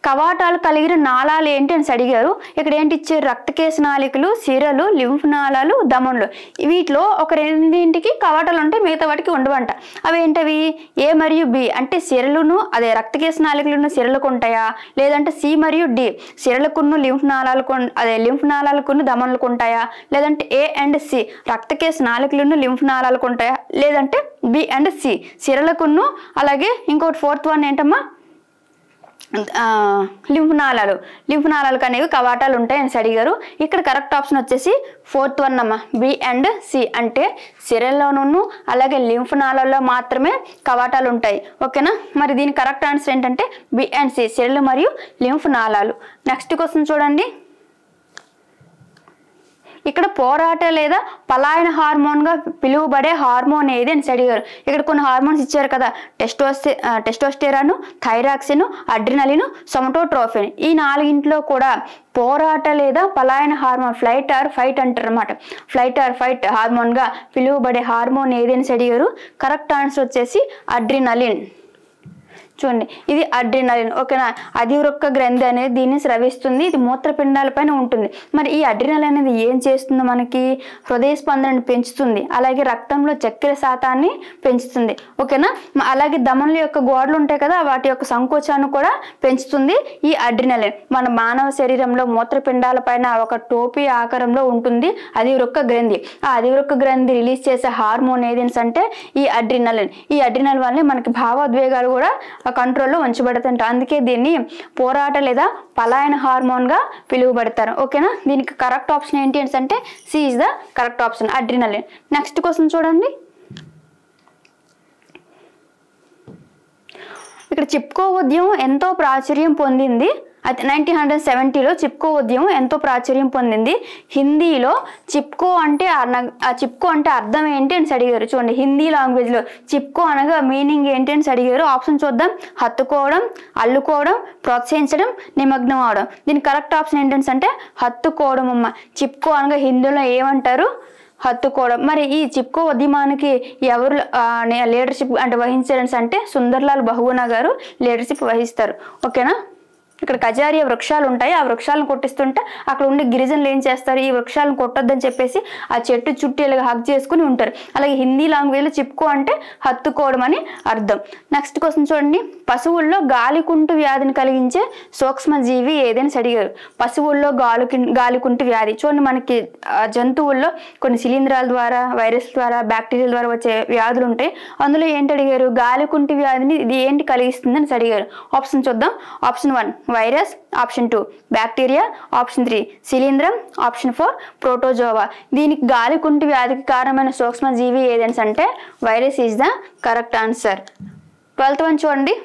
కవాటాలు కలిగిన నాళాలు ఏంటి అని అడిగారు. ఇక్కడ ఏంటి ఇచ్చారు? రక్తకేశ నాళికలు, సిరలు, లింఫ్ నాళాలు, దమనులు. వీటిలో ఒక 2 కవాటాలు ఉంటాయి, మిగతా వాటికి ఉండవంట. అవి ఏంటవి? ఏ మరియు బి అంటే సిరలును అదే రక్తకేశ నాళికలను సిరలకు ఉంటాయా, లేదంటే సి మరియు డి సిరలకును లింఫ్ నాళాలకును దమనులకు ఉంటాయా, లేదంటే ఏ అండ్ సి రక్తకేశ నాళికలను లింఫ్ నాళాలకు ఉంటాయా, లేదంటే బి అండ్ సి సిరలకును అలాగే ఇంకోటి 4th 1 ఏంటమ్మా? లింఫ్ నాళాలకు అనేవి కవాటాలు ఉంటాయి అని అడిగారు. ఇక్కడ కరెక్ట్ ఆప్షన్ వచ్చేసి 4th 1 అమ్మా, బి అండ్ సి అంటే సిరల్లోనూ అలాగే లింఫ్ నాళాల్లో మాత్రమే కవాటాలు ఉంటాయి. ఓకేనా? మరి దీని కరెక్ట్ ఆన్సర్ ఏంటంటే బి అండ్ సి సిరలు మరియు లింఫ్ నాళాలు. నెక్స్ట్ క్వశ్చన్ చూడండి. ఇక్కడ పోరాట లేదా పలాయన హార్మోన్గా పిలువబడే హార్మోన్ ఏది అని అడిగారు. ఇక్కడ కొన్ని హార్మోన్స్ ఇచ్చారు కదా, టెస్టోస్టెరాన్, థైరాక్సిన్, అడ్రినలిన్, సొమటోట్రోఫిన్. ఈ 4 కూడా పోరాట లేదా పలాయన హార్మోన్ ఫ్లైట్ ఆర్ ఫైట్ అంటారు అనమాట. ఫ్లైట్ ఆర్ ఫైట్ హార్మోన్గా పిలువబడే హార్మోన్ ఏది అని అడిగారు. కరెక్ట్ ఆన్సర్ వచ్చేసి అడ్రినలిన్. చూడండి, ఇది అడ్రినలిన్. ఓకేనా? అధివృక్క గ్రంథి అనేది దీన్ని స్రవిస్తుంది. ఇది మూత్రపిండాలపైన ఉంటుంది. మరి ఈ అడ్రినలిన్ అనేది ఏం చేస్తుందో మనకి హృదయ స్పందనని పెంచుతుంది, అలాగే రక్తంలో చక్కెర శాతాన్ని పెంచుతుంది. ఓకేనా? అలాగే ధమనుల యొక్క గోడలు ఉంటాయి కదా, వాటి యొక్క సంకోచాన్ని కూడా పెంచుతుంది ఈ అడ్రినలిన్. మన మానవ శరీరంలో మూత్రపిండాలపైన ఒక టోపీ ఆకారంలో ఉంటుంది అధివృక్క గ్రంథి. ఆ అధివృక్క గ్రంథి రిలీజ్ చేసే హార్మోన్ ఏది అంటే ఈ అడ్రినలిన్. ఈ అడ్రినలిన్ వల్ల మనకి భావోద్వేగాలు కూడా కంట్రోల్లో ఉంచబడుతుంటాయి. అందుకే దీన్ని పోరాట లేదా పలాయన హార్మోన్గా పిలువబడతారు. ఓకేనా? దీనికి కరెక్ట్ ఆప్షన్ ఏంటి అంటే C is the correct option, adrenaline. Next question చూడండి. ఇక్కడ చిప్కో ఉద్యమం ఎంతో ప్రాచుర్యం పొందింది. అయితే 1970లో చిప్కో ఉద్యమం ఎంతో ప్రాచుర్యం పొందింది. హిందీలో చిప్కో అంటే చిప్కో అంటే అర్థం ఏంటి అని అడిగారు. చూడండి, హిందీ లాంగ్వేజ్లో చిప్కో అనగా మీనింగ్ ఏంటి అని అడిగారు. ఆప్షన్ చూద్దాం. హత్తుకోవడం, అల్లుకోవడం, ప్రోత్సహించడం, నిమగ్నం అవడం. దీని కరెక్ట్ ఆప్షన్ ఏంటంటే హత్తుకోవడం అమ్మ. చిప్కో అనగా హిందీలో ఏమంటారు? హత్తుకోవడం. మరి ఈ చిప్కో ఉద్యమానికి ఎవరు లీడర్షిప్ అంటే వహించారని అంటే సుందర్లాల్ బహుగుణా గారు లీడర్షిప్ వహిస్తారు. ఓకేనా. ఇక్కడ కజారియా వృక్షాలు ఉంటాయి. ఆ వృక్షాలను కొట్టిస్తుంటే అక్కడ ఉండే గిరిజనులు ఏం చేస్తారు? ఈ వృక్షాలను కొట్టొద్దని చెప్పేసి ఆ చెట్టు చుట్టూ ఇలాగ హగ్ చేసుకుని ఉంటారు. అలాగే హిందీ లాంగ్వేజ్లో చిప్కో అంటే హత్తుకోవడం అని అర్థం. నెక్స్ట్ క్వశ్చన్ చూడండి. పశువుల్లో గాలికుంటు వ్యాధిని కలిగించే సూక్ష్మజీవి ఏదైనా అడిగారు. పశువుల్లో గాలికుంటు వ్యాధి. చూడండి, మనకి జంతువుల్లో కొన్ని శిలీంధ్రాల ద్వారా, వైరస్ ద్వారా, బ్యాక్టీరియల్ ద్వారా వచ్చే వ్యాధులు ఉంటాయి. అందులో ఏంటి అడిగారు? గాలికుంటు వ్యాధిని ఇది ఏంటి కలిగిస్తుంది అని అడిగారు. ఆప్షన్ చూద్దాం. Option 1 virus, option 2 bacteria, option 3 శిలీంధ్రం, ఆప్షన్ 4 ప్రోటోజోవా. దీనికి గాలికుంటు వ్యాధికి కారణమైన సూక్ష్మజీవి ఏదైనా అంటే virus is the correct answer. 12th one చూడండి.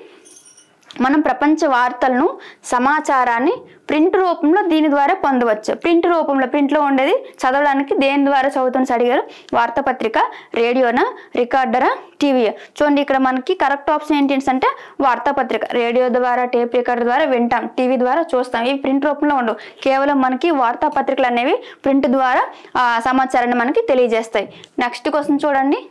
మనం ప్రపంచ వార్తలను, సమాచారాన్ని ప్రింట్ రూపంలో దీని ద్వారా పొందవచ్చు. ప్రింట్ రూపంలో, ప్రింట్లో ఉండేది చదవడానికి దేని ద్వారా చదువుతుంది అడిగారు. వార్తాపత్రిక, రేడియోనా, రికార్డరా, టీవీ. చూడండి, ఇక్కడ మనకి కరెక్ట్ ఆప్షన్ ఏంటి అంటే వార్తాపత్రిక. రేడియో ద్వారా, టేప్ రికార్డర్ ద్వారా వింటాం, టీవీ ద్వారా చూస్తాం. ఇవి ప్రింట్ రూపంలో ఉండవు. కేవలం మనకి వార్తాపత్రికలు అనేవి ప్రింట్ ద్వారా సమాచారాన్ని మనకి తెలియజేస్తాయి. నెక్స్ట్ క్వశ్చన్ చూడండి.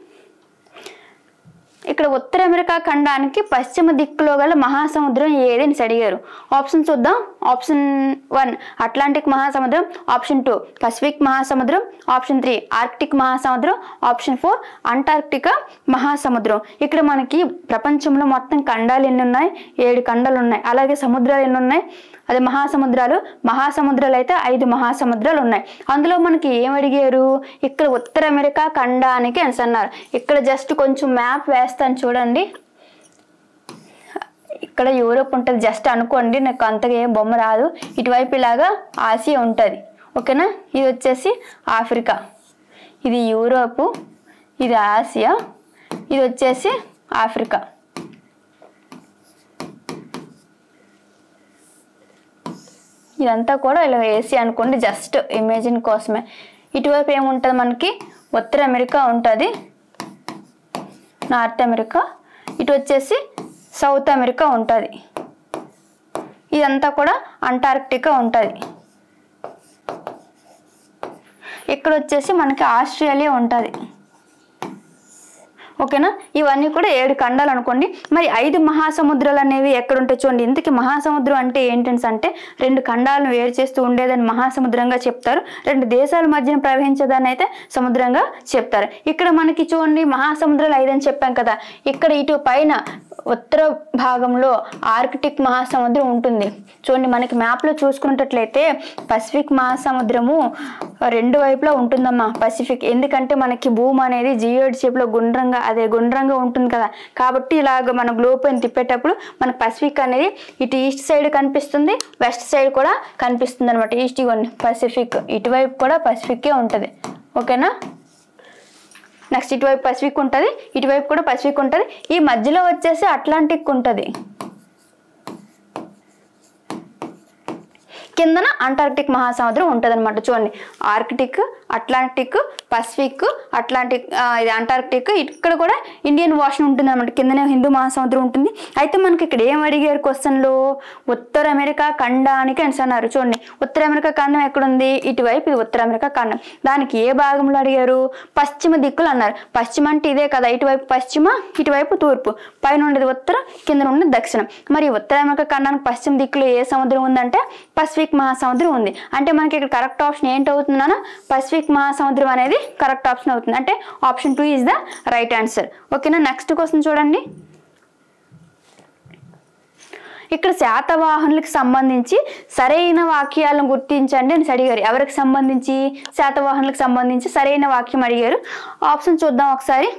ఇక్కడ ఉత్తర అమెరికా ఖండానికి పశ్చిమ దిక్కులో గల మహాసముద్రం ఏదని అడిగారు. ఆప్షన్ చూద్దాం. ఆప్షన్ 1 అట్లాంటిక్ మహాసముద్రం, ఆప్షన్ 2 పసిఫిక్ మహాసముద్రం, ఆప్షన్ 3 ఆర్కిటిక్ మహాసముద్రం, ఆప్షన్ 4 అంటార్క్టికా మహాసముద్రం. ఇక్కడ మనకి ప్రపంచంలో మొత్తం ఖండాలు ఎన్ని ఉన్నాయి? 7 ఖండాలు ఉన్నాయి. అలాగే సముద్రాలు ఎన్ని ఉన్నాయి? అదే మహాసముద్రాలు అయితే 5 మహాసముద్రాలు ఉన్నాయి. అందులో మనకి ఏం అడిగారు? ఇక్కడ ఉత్తర అమెరికా ఖండానికి అని అన్నారు. ఇక్కడ జస్ట్ కొంచెం మ్యాప్ వేస్తాను చూడండి. ఇక్కడ యూరోప్ ఉంటుంది జస్ట్ అనుకోండి, నాకు అంతగా ఏం బొమ్మ రాదు. ఇటువైపు ఇలాగా ఆసియా ఉంటుంది. ఓకేనా. ఇది వచ్చేసి ఆఫ్రికా, ఇది యూరోపు, ఇది ఆసియా, ఇది వచ్చేసి ఆఫ్రికా. ఇదంతా కూడా ఇలా ఏసీ అనుకోండి, జస్ట్ ఇమేజిన్ కోసమే. ఇటువైపు ఏముంటుంది? మనకి ఉత్తర అమెరికా ఉంటుంది, నార్త్ అమెరికా, ఇటు వచ్చేసి సౌత్ అమెరికా ఉంటుంది. ఇదంతా కూడా అంటార్క్టికా ఉంటుంది. ఇక్కడ వచ్చేసి మనకి ఆస్ట్రేలియా ఉంటుంది. ఓకేనా. ఇవన్నీ కూడా 7 ఖండాలు అనుకోండి. మరి 5 మహాసముద్రాలు అనేవి ఎక్కడ ఉంటాయి చూడండి. ఇంతకీ మహాసముద్రం అంటే ఏంటంటే అంటే 2 ఖండాలను వేరు చేస్తూ ఉండేదని మహాసముద్రంగా చెప్తారు. 2 దేశాల మధ్యన ప్రవహించేదాన్ని అయితే సముద్రంగా చెప్తారు. ఇక్కడ మనకి చూడండి మహాసముద్రాలు 5 అని చెప్పాం కదా. ఇక్కడ ఇటు పైన ఉత్తర భాగంలో ఆర్కిటిక్ మహాసముద్రం ఉంటుంది. చూడండి, మనకి మ్యాప్లో చూసుకున్నట్లయితే పసిఫిక్ మహాసముద్రము 2 వైపులా ఉంటుందమ్మా. పసిఫిక్ ఎందుకంటే మనకి భూమి అనేది జియోయిడ్ షేప్లో గుండ్రంగా ఉంటుంది కదా. కాబట్టి ఇలాగ మన గ్లోబ్ పైన తిప్పేటప్పుడు మనకు పసిఫిక్ అనేది ఇటు ఈస్ట్ సైడ్ కనిపిస్తుంది, వెస్ట్ సైడ్ కూడా కనిపిస్తుంది అనమాట. ఈస్ట్ పసిఫిక్, ఇటువైపు కూడా పసిఫిక్కే ఉంటుంది. ఓకేనా. నెక్స్ట్ ఇటువైపు పసిఫిక్ ఉంటుంది, ఇటువైపు కూడా పసిఫిక్ ఉంటుంది. ఈ మధ్యలో వచ్చేసి అట్లాంటిక్ ఉంటుంది, కిందన అంటార్క్టిక్ మహాసముద్రం ఉంటుంది అనమాట. చూడండి, ఆర్కిటిక్, అట్లాంటిక్, పసిఫిక్, అట్లాంటిక్, ఇది అంటార్క్టిక్. ఇక్కడ కూడా ఇండియన్ ఓషన్ ఉంటుంది అనమాట. కిందనే హిందూ మహాసముద్రం ఉంటుంది. అయితే మనకి ఇక్కడ ఏం అడిగారు క్వశ్చన్లో? ఉత్తర అమెరికా ఖండానికి అని అన్నారు. చూడండి, ఉత్తర అమెరికా ఖండం ఎక్కడుంది? ఇటువైపు, ఇది ఉత్తర అమెరికా ఖండం. దానికి ఏ భాగంలో అడిగారు? పశ్చిమ దిక్కులు అన్నారు. పశ్చిమ అంటే ఇదే కదా, ఇటువైపు పశ్చిమ, ఇటువైపు తూర్పు, పైన ఉండేది ఉత్తర, కింద ఉండేది దక్షిణం. మరి ఉత్తర అమెరికా ఖండానికి పశ్చిమ దిక్కులో ఏ సముద్రం ఉందంటే పసిఫిక్ మహాసముద్రం ఉంది. అంటే మనకి ఇక్కడ కరెక్ట్ ఆప్షన్ ఏంటి అవుతుందన్నా? పసిఫిక్ మహాసముద్రం అనేది కరెక్ట్ ఆప్షన్ అవుతుంది. అంటే option 2 is the right answer. ఓకేనా. నెక్స్ట్ క్వశ్చన్ చూడండి. ఇక్కడ శాతవాహనులకు సంబంధించి సరైన వాక్యాలను గుర్తించండి అని అడిగారు. ఎవరికి సంబంధించి? శాతవాహనులకు సంబంధించి సరైన వాక్యం అడిగారు. ఆప్షన్ చూద్దాం ఒకసారి.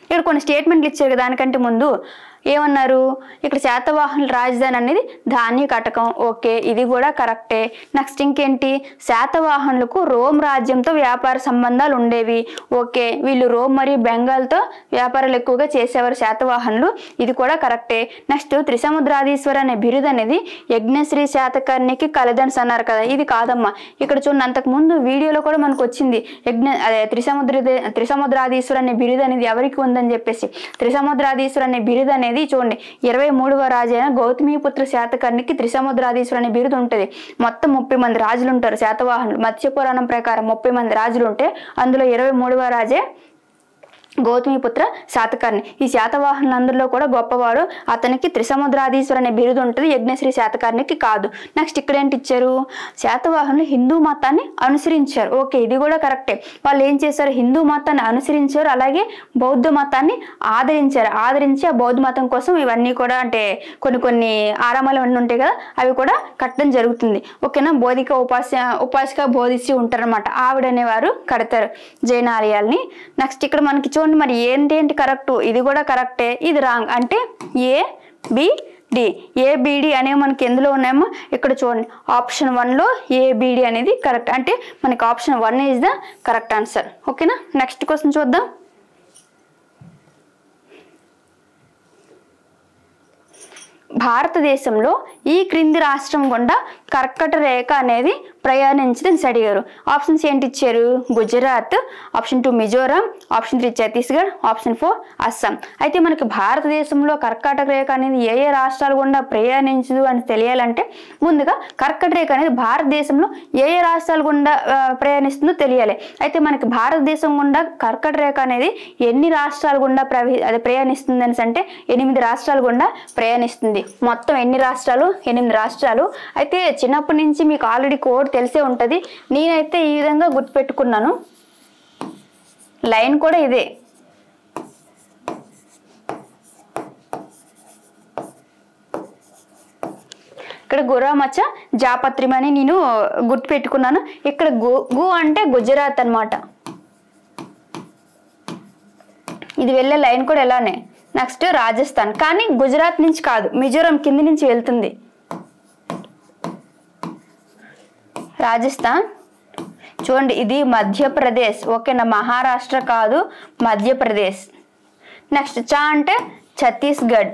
ఇక్కడ కొన్ని స్టేట్మెంట్లు ఇచ్చారు. దానికంటే ముందు ఏమన్నారు, ఇక్కడ శాతవాహనుల రాజధాని అనేది ధాన్య కటకం. ఓకే, ఇది కూడా కరెక్టే. నెక్స్ట్ ఇంకేంటి, శాతవాహనులకు రోమ్ రాజ్యంతో వ్యాపార సంబంధాలు ఉండేవి. ఓకే, వీళ్ళు రోమ్ మరియు బెంగాల్తో వ్యాపారాలు ఎక్కువగా చేసేవారు శాతవాహనులు, ఇది కూడా కరెక్టే. నెక్స్ట్ త్రిసముద్రాధీశ్వర అనే బిరుదు అనేది యజ్ఞశ్రీ శాతకర్ణికి కలదన్స్ అన్నారు కదా, ఇది కాదమ్మా. ఇక్కడ చూడండి, అంతకుముందు వీడియోలో కూడా మనకు వచ్చింది త్రిసముద్రాధీశ్వర అనే బిరుదు అనేది ఎవరికి ఉందని చెప్పేసి. త్రిసముద్రాధీశ్వర అనే బిరుదు అనేది చూడండి 23వ రాజు అయిన గౌతమిపుత్ర శాతకర్ణికి త్రిసముద్రాధీశ్వర అనే బిరుదు ఉంటుంది. మొత్తం 30 మంది రాజులు ఉంటారు శాతవాహనులు. మత్స్య పురాణం ప్రకారం 30 మంది రాజులు ఉంటే అందులో 23వ రాజే గౌతమిపుత్ర శాతకర్ణి. ఈ శాతవాహనులందరిలో కూడా గొప్పవాడు, అతనికి త్రిసముద్రాధీశ్వర అనే బిరుదు ఉంటుంది, యజ్ఞశ్రీ శాతకర్ణికి కాదు. నెక్స్ట్ ఇక్కడ ఏంటి ఇచ్చారు, శాతవాహనులు హిందూ మతాన్ని అనుసరించారు. ఓకే, ఇది కూడా కరెక్టే. వాళ్ళు ఏం చేశారు, హిందూ మతాన్ని అనుసరించారు, అలాగే బౌద్ధ మతాన్ని ఆదరించి ఆ బౌద్ధ మతం కోసం ఇవన్నీ కూడా అంటే కొన్ని ఆరామాలు అన్నీ ఉంటాయి కదా, అవి కూడా కట్టడం జరుగుతుంది. ఓకేనా, బోధిక ఉపాసిక బోధించి ఉంటారనమాట, ఆవిడనేవారు కడతారు జైన ఆలయాల్ని. నెక్స్ట్ ఇక్కడ మనకి మరి ఏంటి కరెక్ట్, ఇది కూడా కరెక్టే, ఇది రాంగ్. అంటే ABD ABD అనేవి మనకి ఎందులో ఉన్నాయేమో ఇక్కడ చూడండి, ఆప్షన్ 1లో ABD అనేది కరెక్ట్. అంటే మనకి option 1 is the correct answer. ఓకేనా, నెక్స్ట్ క్వశ్చన్ చూద్దాం. భారతదేశంలో ఈ క్రింది రాష్ట్రం గుండా కర్కట రేఖ అనేది ప్రయాణించదని అడిగారు. ఆప్షన్స్ ఏంటి ఇచ్చారు, Gujarat, option 2 Mizoram, option 3 Chhattisgarh, option 4 Assam. అయితే మనకి భారతదేశంలో కర్కాటక రేఖ అనేది ఏ రాష్ట్రాలు గుండా ప్రయాణించదు అని తెలియాలంటే ముందుగా కర్కట రేఖ అనేది భారతదేశంలో ఏ రాష్ట్రాలు గుండా ప్రయాణిస్తుందో తెలియాలి. అయితే మనకి భారతదేశం గుండా కర్కట రేఖ అనేది ఎన్ని రాష్ట్రాల గుండా ప్రయాణిస్తుంది అని అంటే 8 రాష్ట్రాల గుండా ప్రయాణిస్తుంది. మొత్తం ఎన్ని రాష్ట్రాలు, 8 రాష్ట్రాలు. అయితే చిన్నప్పటి నుంచి మీకు ఆల్రెడీ కోడ్ తెలిసే ఉంటుంది. నేనైతే ఈ విధంగా గుర్తుపెట్టుకున్నాను, లైన్ కూడా ఇదే. ఇక్కడ గురామచ్చ జాపత్రిం అని నేను గుర్తుపెట్టుకున్నాను. ఇక్కడ గు అంటే గుజరాత్ అన్నమాట, ఇది వెళ్ళే లైన్ కూడా ఎలానే. నెక్స్ట్ రాజస్థాన్, కానీ గుజరాత్ నుంచి కాదు, మిజోరాం కింది నుంచి వెళ్తుంది. రాజస్థాన్ చూడండి, ఇది మధ్యప్రదేశ్. ఓకేనా, మహారాష్ట్ర కాదు, మధ్యప్రదేశ్. నెక్స్ట్ చా అంటే ఛత్తీస్గఢ్.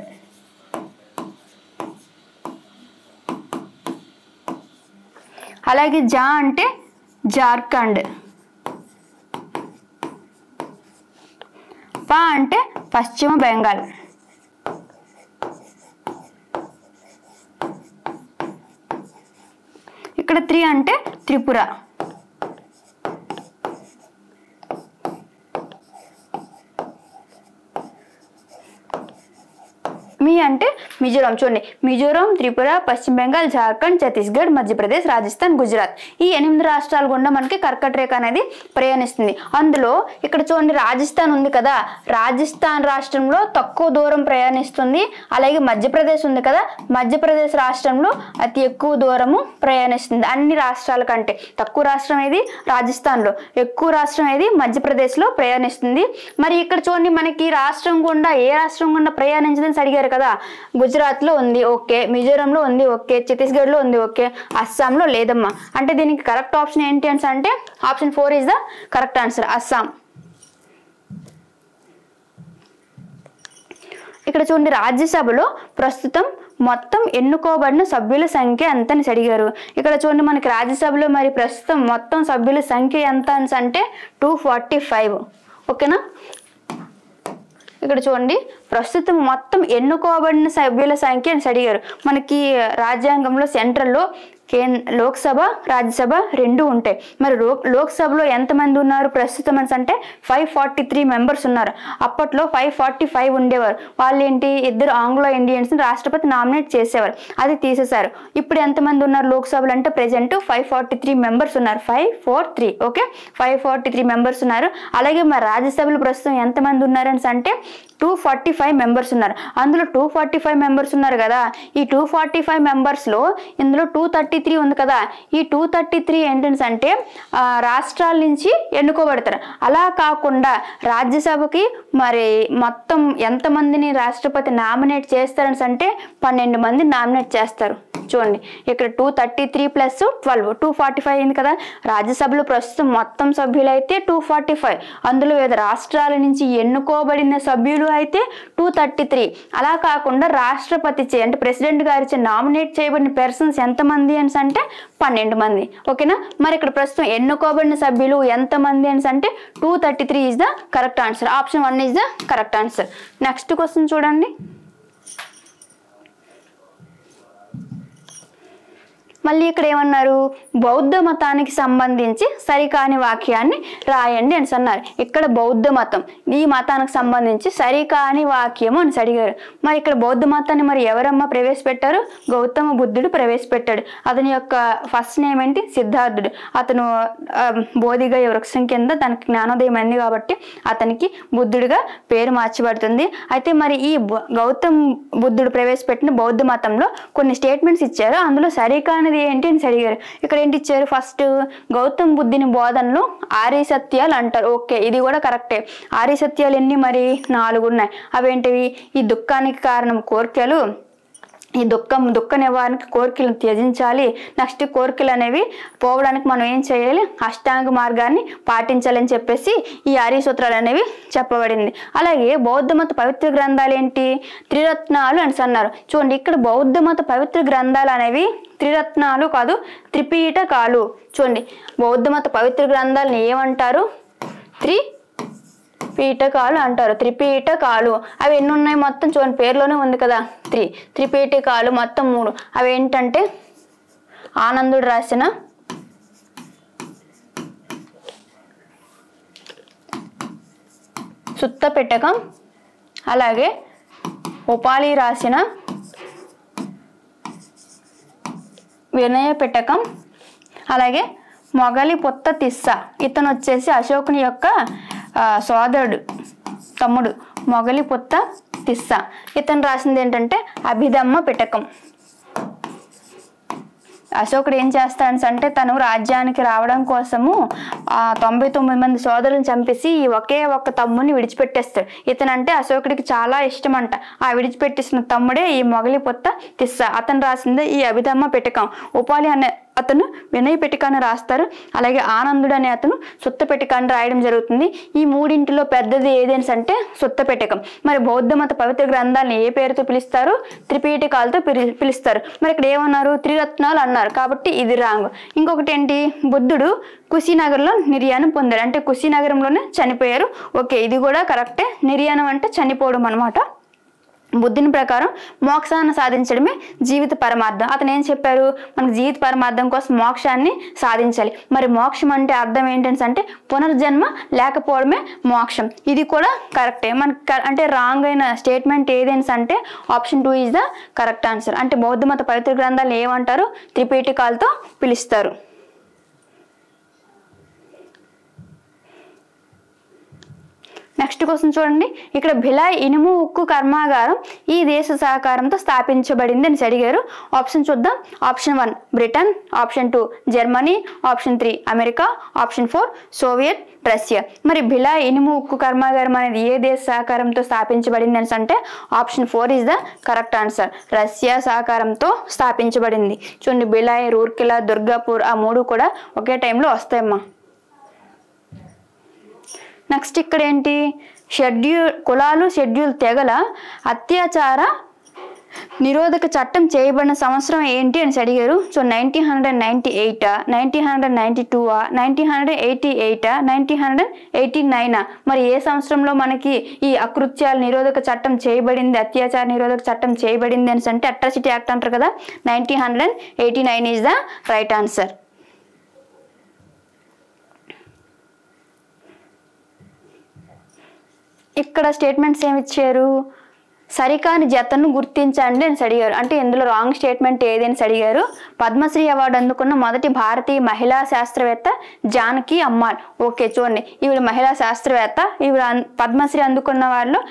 అలాగే జా అంటే జార్ఖండ్. పా అంటే పశ్చిమ బెంగాల్. ఇక్కడ 3 అంటే త్రిపుర. మీ అంటే మిజోరాం. చూడండి, మిజోరాం, త్రిపుర, పశ్చిమ బెంగాల్, జార్ఖండ్, ఛత్తీస్గఢ్, మధ్యప్రదేశ్, రాజస్థాన్, గుజరాత్, ఈ 8 రాష్ట్రాల గుండా మనకి కర్కట రేఖ అనేది ప్రయాణిస్తుంది. అందులో ఇక్కడ చూడండి రాజస్థాన్ ఉంది కదా, రాజస్థాన్ రాష్ట్రంలో తక్కువ దూరం ప్రయాణిస్తుంది. అలాగే మధ్యప్రదేశ్ ఉంది కదా, మధ్యప్రదేశ్ రాష్ట్రంలో అతి ఎక్కువ దూరము ప్రయాణిస్తుంది. అన్ని రాష్ట్రాల కంటే తక్కువ రాష్ట్రం ఏది రాజస్థాన్లో, ఎక్కువ రాష్ట్రం ఏది మధ్యప్రదేశ్లో ప్రయాణిస్తుంది. మరి ఇక్కడ చూడండి మనకి రాష్ట్రం గుండా ఏ రాష్ట్రం గుండా ప్రయాణించదని అడిగారు కదా, గుజరాత్లో ఉంది ఓకే, మిజోరాంలో ఉంది ఓకే, ఛత్తీస్గఢ్లో ఉంది ఓకే, అస్సాంలో లేదమ్మా. అంటే దీనికి కరెక్ట్ ఆప్షన్ ఏంటి అంటే option 4 is the correct answer, Assam. ఇక్కడ చూడండి రాజ్యసభలో ప్రస్తుతం మొత్తం ఎన్నుకోబడిన సభ్యుల సంఖ్య ఎంత అని అడిగారు. ఇక్కడ చూడండి మనకి రాజ్యసభలో మరి ప్రస్తుతం మొత్తం సభ్యుల సంఖ్య ఎంత అంటే 245. ఓకేనా, ఇక్కడ చూడండి ప్రస్తుతం మొత్తం ఎన్నుకోబడిన సభ్యుల సంఖ్య అని అడిగారు. మనకి రాజ్యాంగంలో సెంట్రల్లో లోక్సభ, రాజ్యసభ 2 ఉంటాయి. మరి లోక్సభలో ఎంతమంది ఉన్నారు ప్రస్తుతం అంటే 543 మెంబర్స్ ఉన్నారు. అప్పట్లో 545 ఉండేవారు. వాళ్ళు ఏంటి, 2 ఆంగ్లో ఇండియన్స్ రాష్ట్రపతి నామినేట్ చేసేవారు, అది తీసేశారు. ఇప్పుడు ఎంతమంది ఉన్నారు లోక్సభలో అంటే ప్రెసెంట్ 543 మెంబర్స్ ఉన్నారు. 543 ఓకే, 543 మెంబర్స్ ఉన్నారు. అలాగే మరి రాజ్యసభలో ప్రస్తుతం ఎంతమంది ఉన్నారని అంటే 245 మెంబర్స్ ఉన్నారు. అందులో 245 మెంబర్స్ ఉన్నారు కదా, ఈ 245 మెంబర్స్లో ఇందులో 233 233 ఉంది కదా, ఈ 233 ఏంటంటే రాష్ట్రాల నుంచి ఎన్నుకోబడతారు. అలా కాకుండా రాజ్యసభకి మరి మొత్తం ఎంతమందిని రాష్ట్రపతి నామినేట్ చేస్తారని అంటే 12 మంది నామినేట్ చేస్తారు. చూడండి ఇక్కడ 233 + 12 245 అయింది కదా. రాజ్యసభలో ప్రస్తుతం మొత్తం సభ్యులు అయితే 245, అందులో వివిధ రాష్ట్రాల నుంచి ఎన్నుకోబడిన సభ్యులు అయితే 233. అలా కాకుండా రాష్ట్రపతి అంటే ప్రెసిడెంట్ గారిచే నామినేట్ చేయబడిన పర్సన్స్ ఎంతమంది అని అంటే 12 మంది. ఓకేనా. మరి ఇక్కడ ప్రస్తుతం ఎన్నుకోబడిన సభ్యులు ఎంతమంది అని అంటే 233 is the correct answer. Option 1 is the correct answer. Next question చూడండి. మళ్ళీ ఇక్కడ ఏమన్నారు, బౌద్ధ మతానికి సంబంధించి సరికాని వాక్యాన్ని రాయండి అని అన్నారు. ఇక్కడ బౌద్ధ మతం, ఈ మతానికి సంబంధించి సరికాని వాక్యం అని అడిగారు. మరి ఇక్కడ బౌద్ధ మతాన్ని మరి ఎవరమ్మా ప్రవేశపెట్టారు? గౌతమ బుద్ధుడు ప్రవేశపెట్టాడు. అతని యొక్క ఫస్ట్ నేమ్ ఏంటి? సిద్ధార్థుడు. అతను బోధిగయ వృక్షం కింద తనకి జ్ఞానోదయం అయింది కాబట్టి అతనికి బుద్ధుడిగా పేరు మార్చబడుతుంది. అయితే మరి ఈ గౌతమ బుద్ధుడు ప్రవేశపెట్టిన బౌద్ధ మతంలో కొన్ని స్టేట్మెంట్స్ ఇచ్చారు. అందులో సరికానిది ఏంటి అని అడిగారు. ఇక్కడ ఏంటి ఇచ్చారు? ఫస్ట్ గౌతమ బుద్ధుని బోధనలు ఆర్య సత్యాలు అంటారు. ఓకే, ఇది కూడా కరెక్టే. ఆర్య సత్యాలు ఎన్ని? మరి 4 ఉన్నాయి. అవేంటివి? ఈ దుఃఖానికి కారణం కోరికలు, ఈ దుఃఖ నివారణకి కోరికలను త్యజించాలి. నెక్స్ట్ కోరికలు అనేవి పోవడానికి మనం ఏం చేయాలి? అష్టాంగ మార్గాన్ని పాటించాలని చెప్పేసి ఈ ఆర్య సూత్రాలు అనేవి చెప్పబడింది. అలాగే బౌద్ధ మత పవిత్ర గ్రంథాలు ఏంటి? త్రిరత్నాలు అని అన్నారు. చూడండి ఇక్కడ బౌద్ధ మత పవిత్ర గ్రంథాలు అనేవి త్రిరత్నాలు కాదు, త్రిపీఠకాలు. చూడండి బౌద్ధ మత పవిత్ర గ్రంథాలను ఏమంటారు? త్రిపీఠకాలు అంటారు. త్రిపీఠకాలు అవి ఎన్ని ఉన్నాయి మొత్తం? చూడండి పేరులోనే ఉంది కదా, త్రిపీఠకాలు మొత్తం 3. అవి ఏంటంటే ఆనందుడు రాసిన సుత్త పిటకం, అలాగే ఉపాలి రాసిన వినయ పిటకం, అలాగే మొగలి పుత్త తిస్స. ఇతను వచ్చేసి అశోకుని యొక్క సోదరుడు, తమ్ముడు మొగలి పుత్త తిస్స. ఇతను రాసింది ఏంటంటే అభిధమ్మ పిటకం. అశోకుడు ఏం చేస్తాడని అంటే తను రాజ్యానికి రావడం కోసము 99 మంది సోదరులను చంపేసి ఒకే ఒక్క తమ్ముడిని విడిచిపెట్టేస్తాడు. ఇతనంటే అశోకుడికి చాలా ఇష్టం అంట. ఆ విడిచిపెట్టేసిన తమ్ముడే ఈ మొగలి పుత్త తిస్స. అతను రాసిందే ఈ అభిధమ్మ పిటకం. ఉపాలి అనే అతను వినయ పిటకాన్ని రాస్తారు. అలాగే ఆనందుడు అనే అతను సుత్త పిటకాన్ని రాయడం జరుగుతుంది. ఈ మూడింటిలో పెద్దది ఏదేని అంటే సుత్త పిటకం. మరి బౌద్ధ మత పవిత్ర గ్రంథాలను ఏ పేరుతో పిలుస్తారు? త్రిపీఠకాలతో పిలుస్తారు. మరి ఇక్కడ ఏమన్నారు? త్రిరత్నాలు అన్నారు కాబట్టి ఇది రాంగ్. ఇంకొకటి ఏంటి? బుద్ధుడు కుశీనగర్లో నిర్యాణం పొందారు, అంటే కుశీనగరంలోనే చనిపోయారు. ఓకే, ఇది కూడా కరెక్టే. నిర్యాణం అంటే చనిపోవడం అనమాట. బుద్ధుని ప్రకారం మోక్షాన్ని సాధించడమే జీవిత పరమార్థం. అతను ఏం చెప్పారు? మనకు జీవిత పరమార్థం కోసం మోక్షాన్ని సాధించాలి. మరి మోక్షం అంటే అర్థం ఏంటంటే అంటే పునర్జన్మ లేకపోవడమే మోక్షం. ఇది కూడా కరెక్టే. మనకి అంటే రాంగ్ అయిన స్టేట్మెంట్ ఏదైనా అంటే option 2 is the correct answer. అంటే బౌద్ధ మత పవిత్ర గ్రంథాలను ఏమంటారు? త్రిపీఠకాలతో పిలుస్తారు. నెక్స్ట్ క్వశ్చన్ చూడండి. ఇక్కడ భిలాయ్ ఇనుము ఉక్కు కర్మాగారం ఈ దేశ సహకారంతో స్థాపించబడింది అని అడిగారు. ఆప్షన్ చూద్దాం. Option 1 Britain, option 2 Germany, option 3 America, option 4 Soviet Russia. మరి భిలాయ్ ఇనుము ఉక్కు కర్మాగారం అనేది ఏ దేశ సహకారంతో స్థాపించబడింది అని అంటే option 4 is the correct answer. Russia సహకారంతో స్థాపించబడింది. చూడండి భిలాయ్, రూర్కెలా, దుర్గాపూర్ ఆ 3 కూడా ఒకే టైంలో వస్తాయమ్మా. నెక్స్ట్ ఇక్కడ ఏంటి? కులాలు షెడ్యూల్ తెగల అత్యాచార నిరోధక చట్టం చేయబడిన సంవత్సరం ఏంటి అని అడిగారు. సో 1998, 1992, 1988, 1989. మరి ఏ సంవత్సరంలో మనకి ఈ అకృత్యాల నిరోధక చట్టం చేయబడింది, అత్యాచార నిరోధక చట్టం చేయబడింది అని అంటే అట్రాసిటీ యాక్ట్ అంటారు కదా, 1989 ఈజ్ ద రైట్ ఆన్సర్. ఇక్కడ స్టేట్మెంట్స్ ఏమి ఇచ్చారు? సరికాని జతను గుర్తించండి అని అడిగారు. అంటే ఇందులో రాంగ్ స్టేట్మెంట్ ఏది అని అడిగారు. పద్మశ్రీ అవార్డు అందుకున్న మొదటి భారతీయ మహిళా శాస్త్రవేత్త జానకి అమ్మాల్. ఓకే, చూడండి, ఈవిడ మహిళా శాస్త్రవేత్త. ఈవిడ పద్మశ్రీ అందుకున్న వారిలో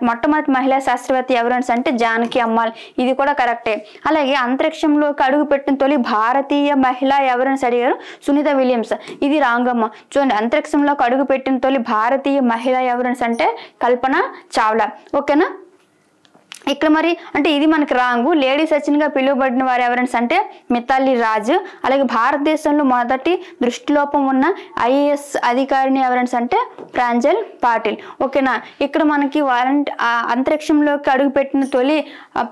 మొట్టమొదటి మహిళా శాస్త్రవేత్త ఎవరని అంటే జానకి అమ్మాల్. ఇది కూడా కరెక్టే. అలాగే అంతరిక్షంలోకి అడుగు పెట్టిన తొలి భారతీయ మహిళ ఎవరని అడిగారు. సునీత విలియమ్స్. ఇది రాంగ్ అమ్మ. చూడండి, అంతరిక్షంలోకి అడుగు పెట్టిన తొలి భారతీయ మహిళ ఎవరని అంటే కల్పన చావ్లా. ఓకేనా. ఇక్కడ మరి అంటే ఇది మనకి రాంగు. లేడీ సచిన్గా పిలువబడిన వారు ఎవరని అంటే మితాలి రాజ్. అలాగే భారతదేశంలో మొదటి దృష్టిలోపం ఉన్న ఐఏఎస్ అధికారిని ఎవరని అంటే ప్రాంజల్ పాటిల్. ఓకేనా. ఇక్కడ మనకి అంతరిక్షంలోకి అడుగుపెట్టిన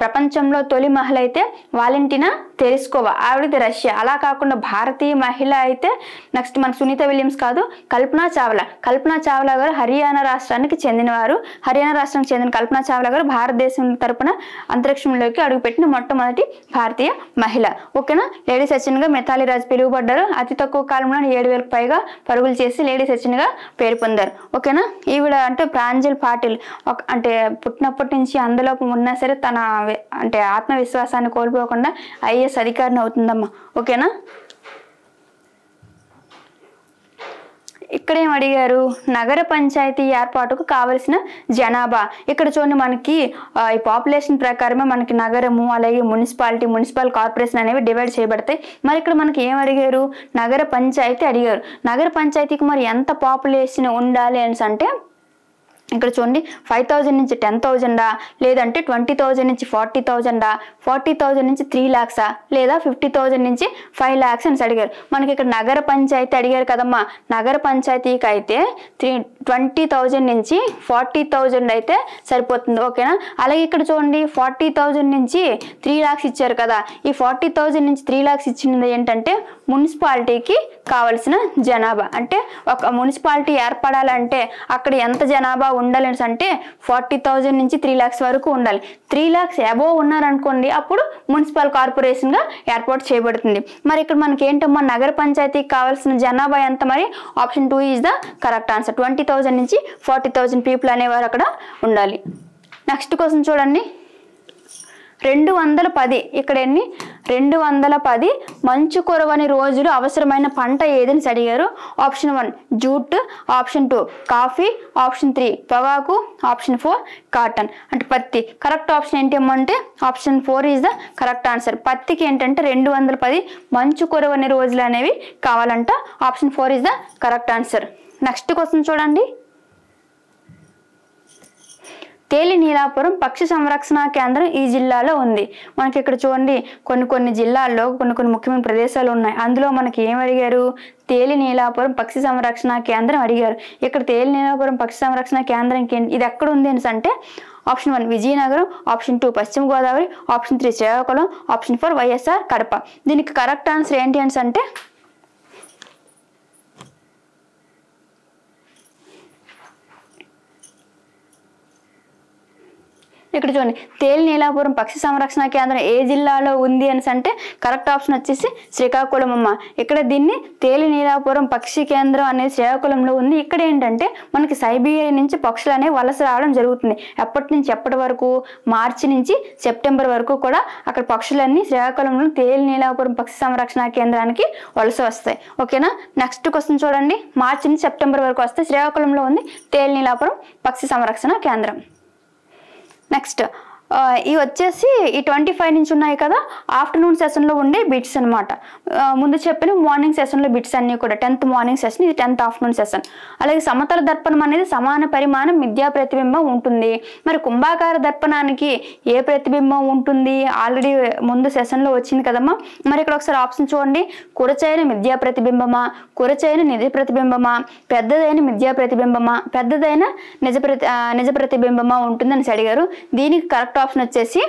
ప్రపంచంలో తొలి మహిళ అయితే వాలెంటినా తెరెస్కోవా, ఆవిడది రష్యా. అలా కాకుండా భారతీయ మహిళ అయితే నెక్స్ట్ మనకు సునీత విలియమ్స్ కాదు, కల్పన చావ్లా. కల్పన చావ్లా గారు హర్యానా రాష్ట్రానికి చెందినవారు. హర్యానా రాష్ట్రానికి చెందిన కల్పన చావ్లా గారు భారతదేశం తరపున అంతరిక్షంలోకి అడుగుపెట్టిన మొట్టమొదటి భారతీయ మహిళ. ఓకేనా. లేడీ సచిన్గా మితాలి రాజ్ పిలువబడ్డారు. అతి తక్కువ కాలంలో 7,000కు పైగా పరుగులు చేసి లేడీ సచిన్గా పేరు పొందారు. ఓకేనా. ఈవిడ అంటే ప్రాంజల్ పాటిల్ అంటే పుట్టినప్పటి నుంచి అందులోపం ఉన్నా సరే తన అంటే ఆత్మవిశ్వాసాన్ని కోల్పోకుండా ఐఏఎస్ అధికారిని అవుతుందమ్మా. ఓకేనా. ఇక్కడ ఏం అడిగారు. నగర పంచాయతీ ఏర్పాటుకు కావలసిన జనాభా. ఇక్కడ చూడండి, మనకి ఈ పాపులేషన్ ప్రకారమే మనకి నగరము అలాగే మున్సిపల్ కార్పొరేషన్ అనేవి డివైడ్ చేయబడతాయి. మరి ఇక్కడ మనకి ఏం అడిగారు. నగర పంచాయతీ అడిగారు. నగర పంచాయతీకి మరి ఎంత పాపులేషన్ ఉండాలి అని అంటే ఇక్కడ చూడండి 5,000 నుంచి 10,000 లేదంటే 20,000 నుంచి 40,000 40,000 నుంచి 3 lakhs లేదా 50,000 నుంచి 5 lakhs అని అడిగారు. మనకి ఇక్కడ నగర పంచాయతీ అడిగారు కదమ్మా. నగర పంచాయతీకి అయితే 20,000 నుంచి 40,000 అయితే సరిపోతుంది. ఓకేనా. అలాగే ఇక్కడ చూడండి 40,000 నుంచి 3 lakhs ఇచ్చారు కదా. ఈ 40,000 నుంచి 3 lakhs ఇచ్చినది ఏంటంటే మున్సిపాలిటీకి కావలసిన జనాభా. అంటే ఒక మున్సిపాలిటీ ఏర్పడాలంటే అక్కడ ఎంత జనాభా ఉండాలి అంటే 40,000 నుంచి 3 lakhs వరకు ఉండాలి. 3 lakhs అబోవ్ ఉన్నారనుకోండి, అప్పుడు మున్సిపల్ కార్పొరేషన్ గా ఏర్పాటు చేయబడుతుంది. మరి ఇక్కడ మనకి ఏంటమ్మా నగర పంచాయతీకి కావాల్సిన జనాభా ఎంత? మరి option 2 is the correct answer. 20,000 నుంచి 40,000 పీపుల్ అనేవారు అక్కడ ఉండాలి. నెక్స్ట్ క్వశ్చన్ చూడండి. 210 ఇక్కడ ఎన్ని 210 మంచు కురవని రోజులు అవసరమైన పంట ఏదని అడిగారు. Option 1 jute, option 2 coffee, option 3 పొగాకు, ఆప్షన్ 4 కాటన్ అంటే పత్తి. కరెక్ట్ ఆప్షన్ ఏంటి అంటే option 4 is the correct answer. పత్తికి ఏంటంటే 210 మంచు కురవని రోజులు అనేవి కావాలంట. Option 4 is the correct answer. Next question చూడండి. తేలి నీలాపురం పక్షి సంరక్షణ కేంద్రం ఈ జిల్లాలో ఉంది. మనకి ఇక్కడ చూడండి కొన్ని జిల్లాల్లో కొన్ని ముఖ్యమైన ప్రదేశాలు ఉన్నాయి. అందులో మనకి ఏం అడిగారు. తేలి నీలాపురం పక్షి సంరక్షణ కేంద్రం అడిగారు. ఇక్కడ తేలి నీలాపురం పక్షి సంరక్షణ కేంద్రం ఇది ఎక్కడ ఉంది అంటే ఆప్షన్ 1 విజయనగరం, ఆప్షన్ 2 పశ్చిమ గోదావరి, ఆప్షన్ 3 శ్రీకాకుళం, ఆప్షన్ 4 వైఎస్ఆర్ కడప. దీనికి కరెక్ట్ ఆన్సర్ ఏంటి అంటే ఇక్కడ చూడండి తేలి నీలాపురం పక్షి సంరక్షణ కేంద్రం ఏ జిల్లాలో ఉంది అంటే కరెక్ట్ ఆప్షన్ వచ్చేసి శ్రీకాకుళం అమ్మ. ఇక్కడ దీన్ని తేలి నీలాపురం పక్షి కేంద్రం అనేది శ్రీకాకుళంలో ఉంది. ఇక్కడ ఏంటంటే మనకి సైబీరియా నుంచి పక్షులు అనేవి వలస రావడం జరుగుతుంది. ఎప్పటి నుంచి ఎప్పటి వరకు మార్చి నుంచి సెప్టెంబర్ వరకు కూడా అక్కడ పక్షులన్నీ శ్రీకాకుళంలో తేలి నీలాపురం పక్షి సంరక్షణ కేంద్రానికి వలస వస్తాయి. ఓకేనా. నెక్స్ట్ క్వశ్చన్ చూడండి. మార్చి నుంచి సెప్టెంబర్ వరకు వస్తే శ్రీకాకుళంలో ఉంది తేలి నీలాపురం పక్షి సంరక్షణ కేంద్రం. నెక్స్ట్ ఇవి వచ్చేసి ఈ 25 నుంచి ఉన్నాయి కదా ఆఫ్టర్నూన్ సెషన్లో ఉండే బిట్స్ అనమాట. ముందు చెప్పిన మార్నింగ్ సెషన్లో బిట్స్ అన్నీ కూడా 10th మార్నింగ్ సెషన్, ఇది 10th ఆఫ్టర్నూన్ సెషన్. అలాగే సమతల దర్పణం అనేది సమాన పరిమాణం మిథ్యా ప్రతిబింబం ఉంటుంది. మరి కుంభాకార దర్పణానికి ఏ ప్రతిబింబం ఉంటుంది? ఆల్రెడీ ముందు సెషన్లో వచ్చింది కదమ్మా. మరి ఇక్కడ ఒకసారి ఆప్షన్ చూడండి. కురచైన మిథ్యా ప్రతిబింబమా, కురచైన నిజ ప్రతిబింబమా, పెద్దదైన మిథ్యా ప్రతిబింబమా, పెద్దదైన నిజ ప్రతిబింబమా ఉంటుందని అడిగారు. దీనికి కరెక్ట్ ఆప్షన్ వచ్చేసి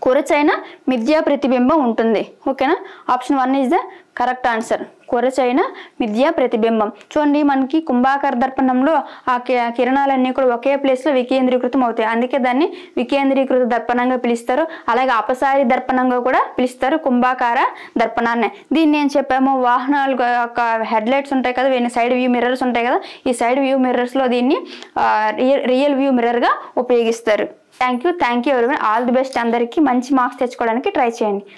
కురచైన మిథ్యా ప్రతిబింబం ఉంటుంది. ఓకేనా. Option 1 is the correct answer. కొరచైన మిథ్యా ప్రతిబింబం. చూడండి మనకి కుంభాకార దర్పణంలో ఆ కిరణాలన్నీ కూడా ఒకే ప్లేస్లో వికేంద్రీకృతం అవుతాయి, అందుకే దాన్ని వికేంద్రీకృత దర్పణంగా పిలుస్తారు. అలాగే అపసారి దర్పణంగా కూడా పిలుస్తారు కుంభాకార దర్పణాన్ని. దీన్ని ఏం చెప్పాము, వాహనాలు యొక్క హెడ్ లైట్స్ ఉంటాయి కదా, వీటిని సైడ్ వ్యూ మిర్రర్స్ ఉంటాయి కదా, ఈ సైడ్ వ్యూ మిర్రర్స్లో దీన్ని రియల్ వ్యూ మిర్రర్గా ఉపయోగిస్తారు. Thank you everyone. All the best. అందరికీ మంచి మార్క్స్ తెచ్చుకోవడానికి ట్రై చేయండి.